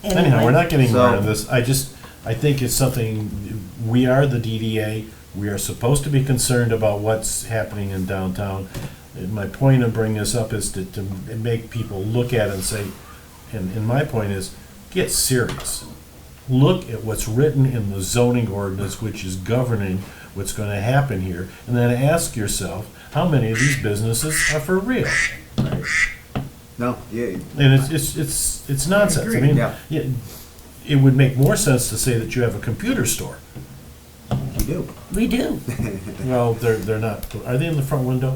Anyhow, we're not getting So- around this. I think it's something, we are the DDA. We are supposed to be concerned about what's happening in downtown. And my point of bringing this up is to make people look at it and say, and my point is, get serious. Look at what's written in the zoning ordinance, which is governing what's gonna happen here, and then ask yourself, how many of these businesses are for real? No, yeah, And it's nonsense. I mean, Yeah. yeah, it would make more sense to say that you have a computer store. we do. We do. Well, they're not, are they in the front window?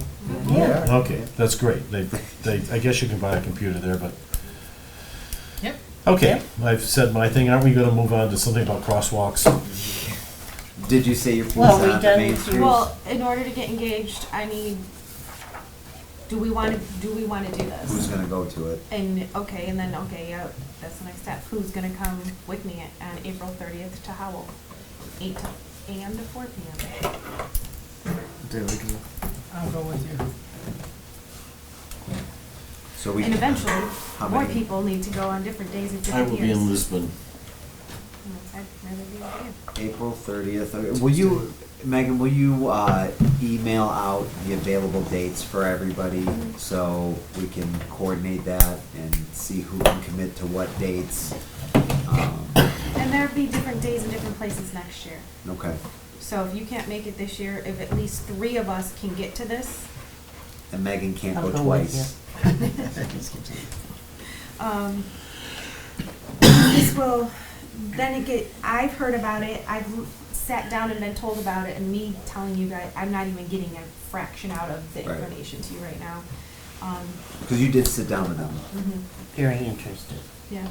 Yeah. Okay, that's great. I guess you can buy a computer there, but. Yep. Okay, I've said my thing. Aren't we gonna move on to something about crosswalks? Did you say your piece Well, we on done Main with Street? yours. Well, in order to get engaged, I need, do we wanna do this? Who's gonna go to it? And, okay, yeah, that's the next step. Who's gonna come with me on April 30th to Howell? 8 a.m. to 4 p.m. I'll go with you. So we. And eventually, How more many? people need to go on different days of I different will years. be in Lisbon. I'd rather be with you. April 30th. Will you, Megan, will you email out the available dates for everybody so we can coordinate that and see who can commit to what dates? And there'll be different days in different places next year. Okay. So if you can't make it this year, if at least 3 of us can get to this, And Megan can't I'll go go with twice. this will, then I've heard about it, I've sat down and been told about it, and me telling you guys, I'm not even getting a fraction out of the Right. information to you right now. Because you did sit down with them. Very interested. Yeah.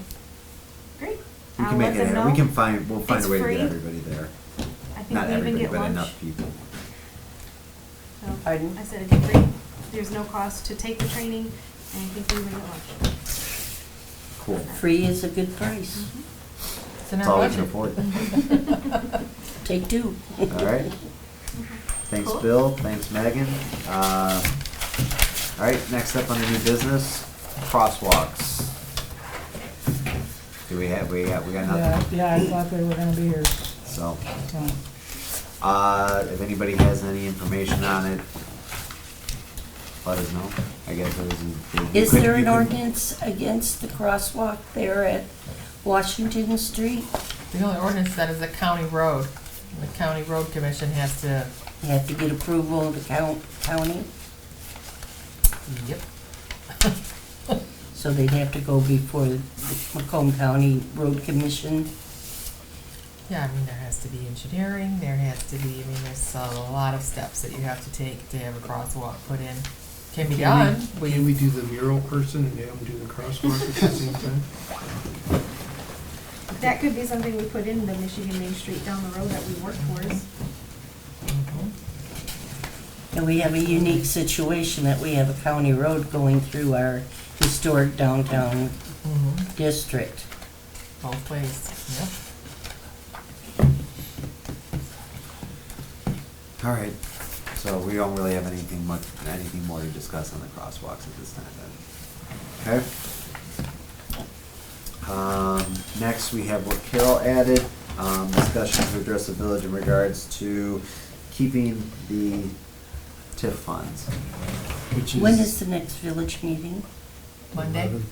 Great. We I'll can let make it, them we know. can find, we'll find It's a way to free. get everybody there. I think Not we even everybody, get but lunch. enough people. So, Pardon? I said it'd be free. There's no cost to take the training, and I think we even get lunch. Cool. Free is a good price. It's in That's our all we can budget. afford. Take 2. All right. Thanks, Bill. Thanks, Megan. All right, next up on the new business, crosswalks. Do we got nothing? Yeah, I thought they were gonna be here, So, so. if anybody has any information on it, let us know. I guess Is there an ordinance against the crosswalk there at Washington Street? The only ordinance that is a county road. The county road commission has to, You have to get approval of the county, yep. so they'd have to go before the Macomb County Road Commission. Yeah, I mean, there has to be engineering, there has to be, I mean, there's a lot of steps that you have to take to have a crosswalk put in. Can be done. Can we do the mural person and have them do the crosswalk at the same time? That could be something we put in the Michigan Main Street down the road that we work towards. Mhm. And we have a unique situation that we have a county road going through our historic downtown Mhm. district. Both ways, yep. All right, so we don't really have anything more to discuss on the crosswalks at this time then. Okay. Next, we have what Carol added, discussion to address the village in regards to keeping the TIF funds. Which When is the next village meeting? Monday, 11.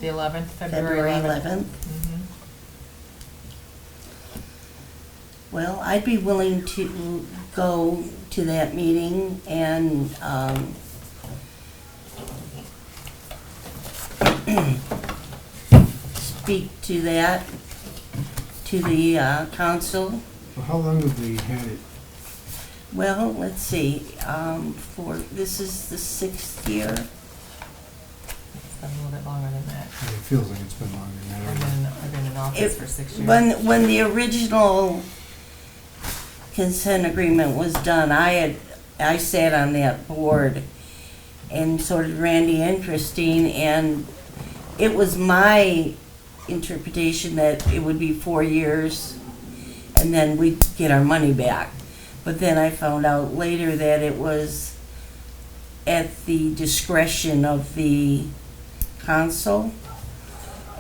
the 11th, February 11th? Mhm. Well, I'd be willing to go to that meeting and speak to that, to the council. Well, how long have we had it? Well, let's see, this is the 6th year. It's been a little bit longer than that. It feels like it's been longer than that. I've been in office If- for 6 years. When the original consent agreement was done, I sat on that board, and so did Randy and Christine, and it was my interpretation that it would be 4 years, and then we'd get our money back. But then I found out later that it was at the discretion of the council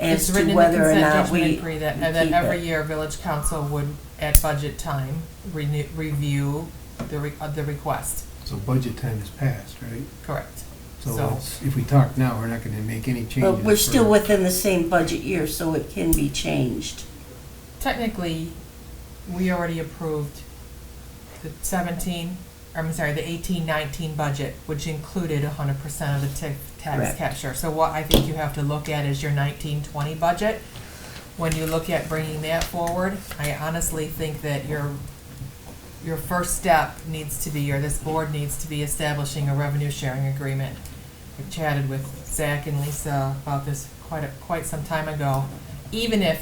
as It's written to in the whether or consent not judgment we decree that, keep and then every it. year, village council would, at budget time, review the request. So budget time has passed, right? Correct. So So- it's- if we talk now, we're not gonna make any changes. But we're still for- within the same budget year, so it can be changed. Technically, we already approved the 18-19 budget, which included 100% of the tax Correct. capture. So what I think you have to look at is your 19-20 budget. When you look at bringing that forward, I honestly think that your first step needs to be, or this board needs to be establishing a revenue sharing agreement. I chatted with Zach and Lisa about this quite some time ago. Even if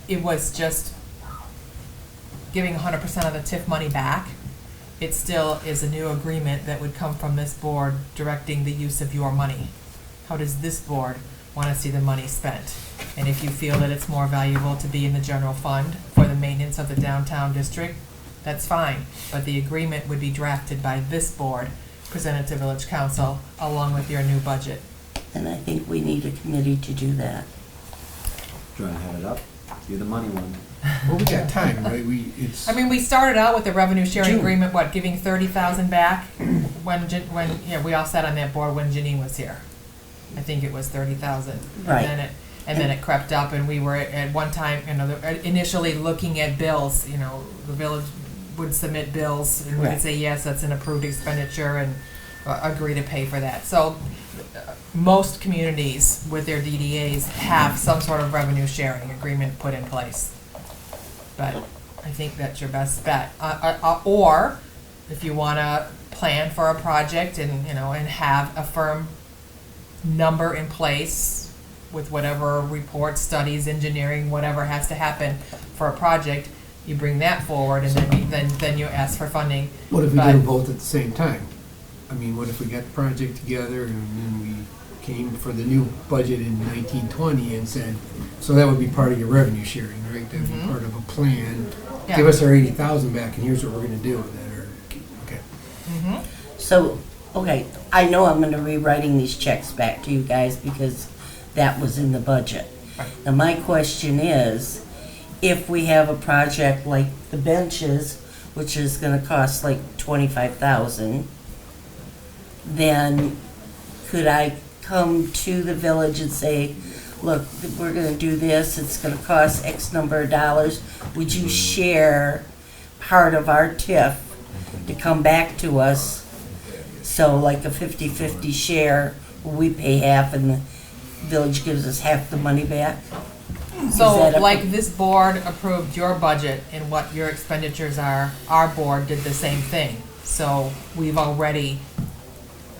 it was just giving 100% of the TIF money back, it still is a new agreement that would come from this board directing the use of your money. How does this board want to see the money spent? And if you feel that it's more valuable to be in the general fund for the maintenance of the downtown district, that's fine. But the agreement would be drafted by this board, presented to village council, along with your new budget. And I think we need a committee to do that. Do you want to head it up? You're the money one. Well, we got time, right? It's. I mean, we started out with the revenue sharing June. agreement, what, giving 30,000 back when we all sat on that board when Janine was here. I think it was 30,000. Right. And then it crept up, and we were at one time, initially looking at bills, the village would submit bills, and we Right. would say, yes, that's an approved expenditure, and agree to pay for that. So, most communities with their DDAs have some sort of revenue sharing agreement put in place. But I think that's your best bet. Or, if you wanna plan for a project and have a firm number in place with whatever reports, studies, engineering, whatever has to happen for a project, you bring that forward, and then you ask for funding. What if we But- did them both at the same time? I mean, what if we got the project together and then we came for the new budget in 1920 and said, so that would be part of your revenue sharing, right? That would be Mhm. part of a plan. Yeah. Give us our 80,000 back and here's what we're gonna do with it, or, okay. Mhm. So, okay, I know I'm gonna be writing these checks back to you guys because that was in the budget. Right. Now, my question is, if we have a project like the benches, which is gonna cost like 25,000, then could I come to the village and say, look, we're gonna do this, it's gonna cost X number of dollars, would you share part of our TIF to come back to us? So like a 50-50 share, we pay half and the village gives us half the money back? So, that a- like this board approved your budget and what your expenditures are, our board did the same thing. So, we've already,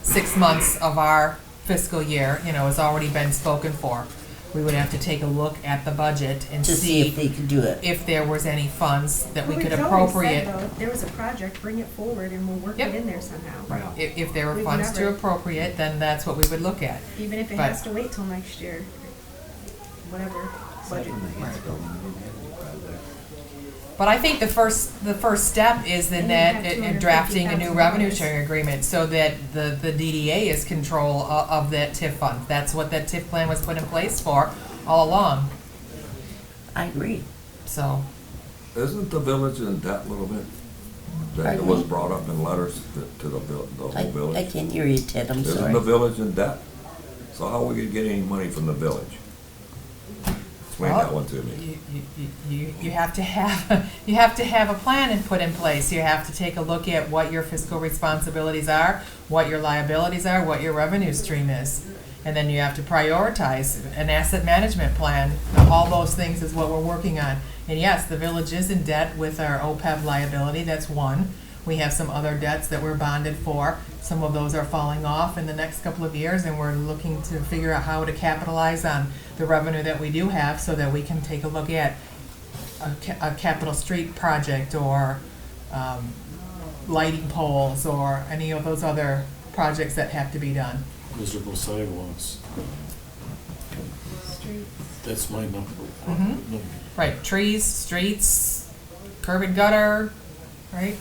6 months of our fiscal year, has already been spoken for. We would have to take a look at the budget and To see if see they could do it. if there was any funds that we Well, could we've always said, appropriate. though, if there was a project, bring it forward and we'll work Yep. it in there somehow. Right, if there were We've funds to never- appropriate, then that's what we would look at. Even if it But- has to wait till next year, whatever Aside budget. from the Hayes building, we didn't have any project. But I think the first step is in And that, you have in drafting a new $250,000. revenue sharing agreement, so that the DDA is control of that TIF fund. That's what that TIF plan was put in place for all along, I agree. so. Isn't the village in debt a little bit? That Pardon was me? brought up in letters to the whole I village. can't hear you, Ted, I'm Isn't sorry. the village in debt? So how we gonna get any money from the village? Explain that Well, one to me. You have to have, you have to have a plan and put in place. You have to take a look at what your fiscal responsibilities are, what your liabilities are, what your revenue stream is. And then you have to prioritize an asset management plan. All those things is what we're working on. And yes, the village is in debt with our OPEB liability, that's one. We have some other debts that we're bonded for. Some of those are falling off in the next couple of years, and we're looking to figure out how to capitalize on the revenue that we do have so that we can take a look at a capital street project or lighting poles or any of those other projects that have to be done. Miserable sidewalks, Streets. that's my number. Mhm. Right, trees, streets, curb and gutter, right?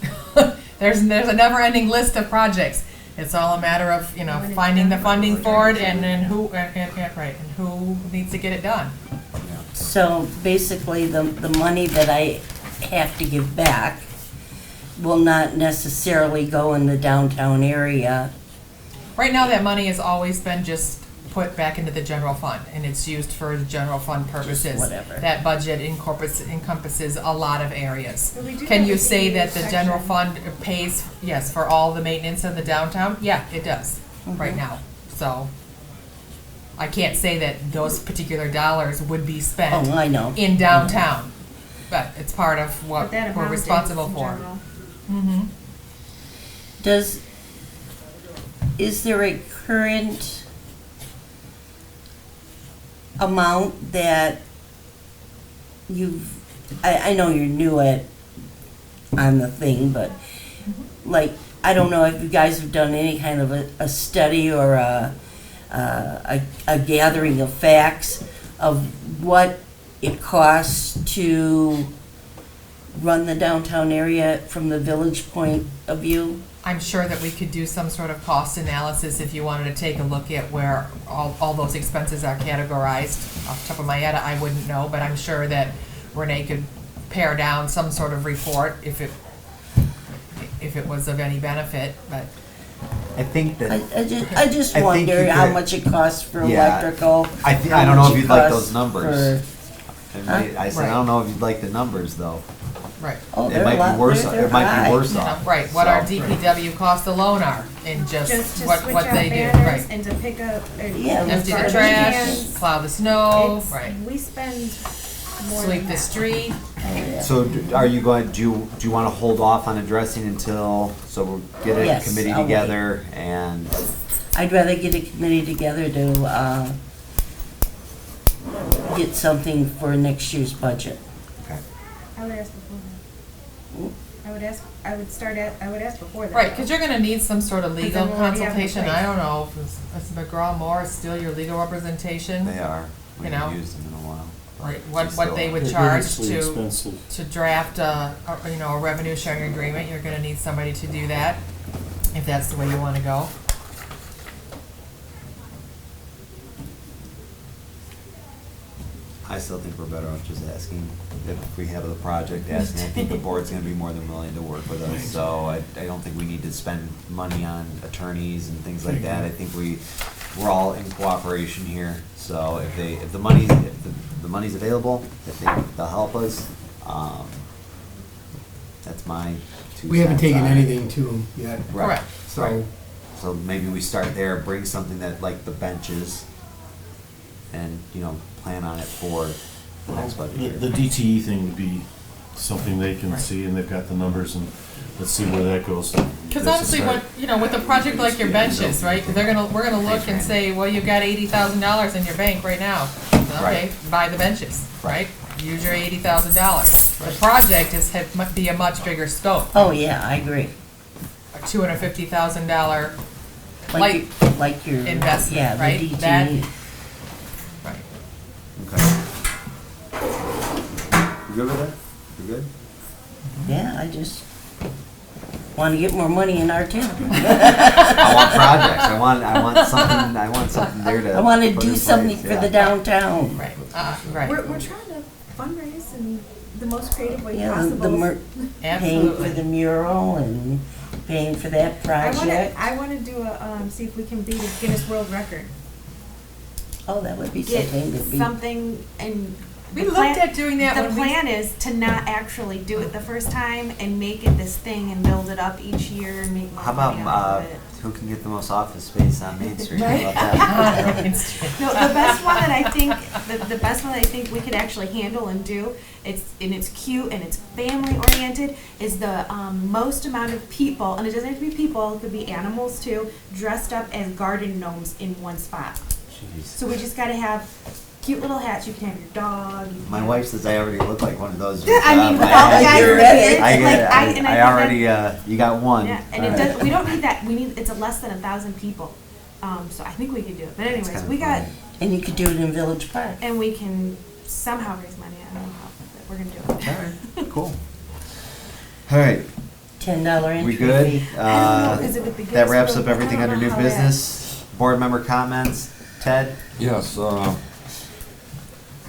There's a never-ending list of projects. It's all a matter of, When it's finding the done, funding it's for it done. and then who, right, and who needs to get it done. So basically, the money that I have to give back will not necessarily go in the downtown area. Right now, that money has always been just put back into the general fund, and it's used for general fund purposes. whatever. That budget encompasses a lot of areas. But we do Can have you a say that the section. general fund pays, yes, for all the maintenance of the downtown? Yeah, it does, right Mhm. now. So, I can't say that those particular dollars would be spent Oh, I know. in downtown, but it's part of But what that we're amount is responsible in for. general. Mm-hmm. Is there a current amount that I know you're new on the thing, but like, I don't know if you guys have done any kind of a study or a gathering of facts of what it costs to run the downtown area from the village point of view? I'm sure that we could do some sort of cost analysis if you wanted to take a look at where all those expenses are categorized. Off the top of my head, I wouldn't know, but I'm sure that Renee could pare down some sort of report if it was of any benefit, but. I think that, I just I think wonder you how could- much it costs for Yeah. electrical. I how don't know much if it you'd like costs those numbers. for- I said, I don't know if you'd like the numbers though. Right. Oh, It they're might a lot, be worse, they're it might high. be worse You know, off. right, what our So- DPW costs alone are, in Just just to what switch what out they do, banners right. and to pick up. Yeah, Empty the garbage trash, cans. plow the snow, It's- right, We spend more sweep than the that. street. Oh, yeah. So are you going, do you wanna hold off on addressing until, so we'll get a Yes, committee I'll wait. together and, I'd rather get a committee together to, get something for next year's budget. okay. I would ask before that. I would ask before that. Right, because you're gonna need some sort of legal then we'll already have the consultation, place. I don't know, if it's McGraw-Moore is still your legal representation, They are, we You know. haven't used them in a while. right, They what still they are. would They're charge hideously to expensive. draft a revenue sharing agreement, you're gonna need somebody to do that, if that's the way you wanna go. I still think we're better off just asking if we have the project, asking. I think the board's gonna be more than willing to work with us, so I don't think we need to spend money on attorneys and things like that. I think we're all in cooperation here, so if the money's available, if they'll help us, that's my 2 We haven't cents taken on it. anything to them yet, Right, Correct. so, so maybe we start there, bring something that, like the benches, and, plan on it for the next budget year. The DTE thing would be something they can Right. see, and they've got the numbers, and let's see where that goes. Because That's a honestly, start. with a project like your benches, right, we're gonna look and say, well, you've got $80,000 in your bank right now. Okay, Right. buy the benches, right? Use your $80,000. The project might be a much bigger scope, Oh, yeah, I agree. a $250,000 light, Like your, investment, yeah, the right? DTE. right. Okay. You good with that? You good? Yeah, I just want to get more money in our town. I want projects. I want something there to. I want to put do in something place, for yeah. the downtown. Right, right, We're trying to fundraise in the most creative way Yeah, possible. paying for the absolutely. mural and paying for that project. I wanna do see if we can beat a Guinness World Record. Oh, that would be Get something to be. something and. We the looked plan- at doing that The when we. plan is to not actually do it the first time and make it this thing and build it up each year and make more How money about, out of it. who can get the most office space on Main Street? How Right. about that? No, the best one that I think, the best one that I think we could actually handle and do, it's cute and it's family oriented, is the most amount of people, and it doesn't have to be people, it could be animals too, dressed up as garden gnomes in one spot. Jeez. So we just gotta have cute little hats, you can have your dog. you can My have- wife says I already look like one of those. I mean, with all the I guys You're with ready. beards, get like, it. and I think already, you got one. Yeah, and All it right. does, we don't need that, it's a less than 1,000 people, so I think we could do it, but That's anyways, kinda we got, funny. And you could do it in Village Park. and we can somehow raise money, I don't know how, but we're gonna do it. All right, cool. All right, $10 entry we good? fee. I don't know, is it with the That Guinness wraps World- up everything I don't under know new how that- business. Board member comments. Ted? Yes,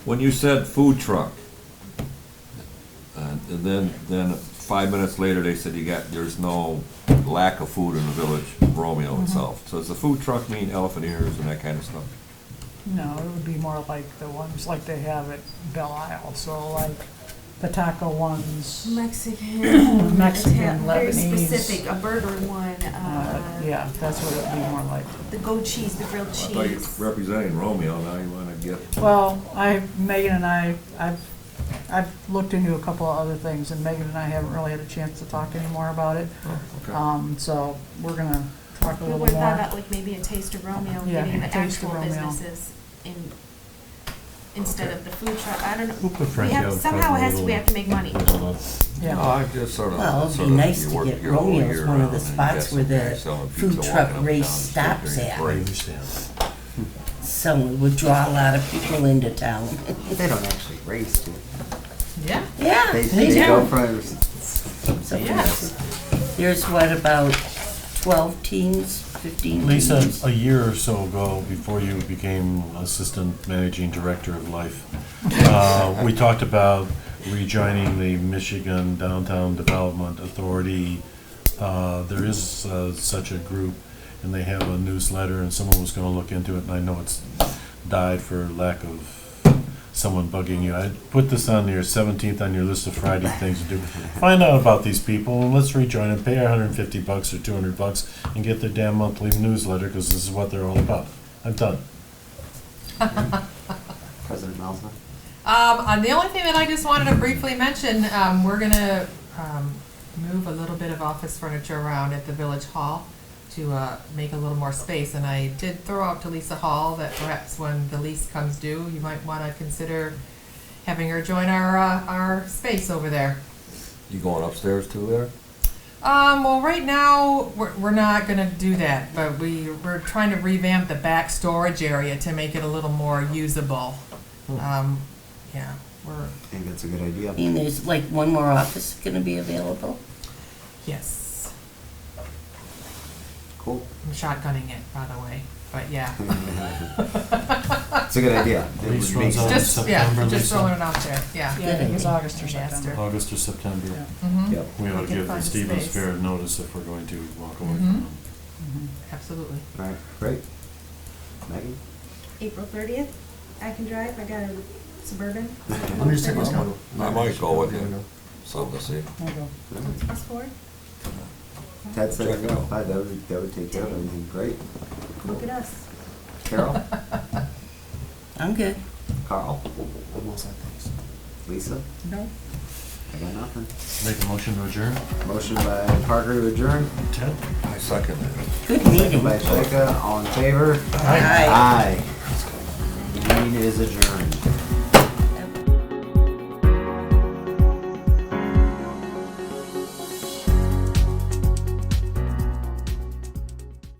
when you said food truck, and then 5 minutes later, they said there's no lack of food in the Village of Romeo itself. So does the food truck mean elephant ears and that kind of stuff? no, it would be more like the ones like they have at Belle Isle, so like the taco ones. Mexican. Mexican, Very Lebanese. specific, a burger one, Yeah, that's what it'd be more like. the goat cheese, the grilled I thought you cheese. were representing Romeo, now you wanna get, Well, Megan and I've looked into a couple of other things, and Megan and I haven't really had a chance to talk anymore about it. okay. So we're gonna talk a We little would thought more. about like maybe a taste of Romeo, Yeah, getting the a taste of actual Romeo. businesses instead of the food truck, I don't We'll know. put We Frankie have, out somehow it front has to, a we have to make money. No, Yeah, I just sort of. Well, it'd sort be of, nice you to work get your whole Romeo's year one of the round and spots get where some guy the selling food pizza truck walking up race and down the street stops during at. break. I understand. So it would draw a lot of people into town. They don't actually race, do Yeah, Yeah, they? they They go do. for, So Yes. there's what, about 12 teams, 15 Lisa, teams? a year or so ago, before you became Assistant Managing Director of Life, we talked about rejoining the Michigan Downtown Development Authority. There is such a group, and they have a newsletter, and someone was gonna look into it, and I know it's died for lack of someone bugging you. I put this on your 17th on your list of Friday things to do. Find out about these people, and let's rejoin and pay our $150 or $200 and get their damn monthly newsletter, because this is what they're all about. I'm done. President Malzahn? The only thing that I just wanted to briefly mention, we're gonna, move a little bit of office furniture around at the Village Hall to, make a little more space, and I did throw out to Lisa Hall that perhaps when the lease comes due, you might wanna consider having her join our space over there. You going upstairs too there? Well, right now, we're not gonna do that, but we're trying to revamp the back storage area to make it a little more usable. Yeah, I think that's a good idea. And there's like one more office gonna be available? yes, Cool. I'm shotgunning it, by the way, but yeah. It's a good idea. It Lease would runs make out in sense. Just, September, yeah, just Lisa? throwing it out there, yeah. Yeah, I think it's August or Master. September. August or September. Yeah. Mhm. Yep. We ought We to can give the find a Stevens space. Fair notice if we're going to walk away Mhm. from them. Absolutely. All right, great. Maggie? April 30th, I can drive, I got a Suburban. Let me just take my phone. I might go with you. Something to see. I'll go. Us four, Ted said, Check it out. that would take care of everything. Great. look at us. Carol? I'm good. Carl? Lisa? No? I got nothing. Make a motion to adjourn? Motion by Parker to adjourn. Ted? I second that. Good Second meeting. by Becca. All in favor? Aye. Aye. Meeting is adjourned.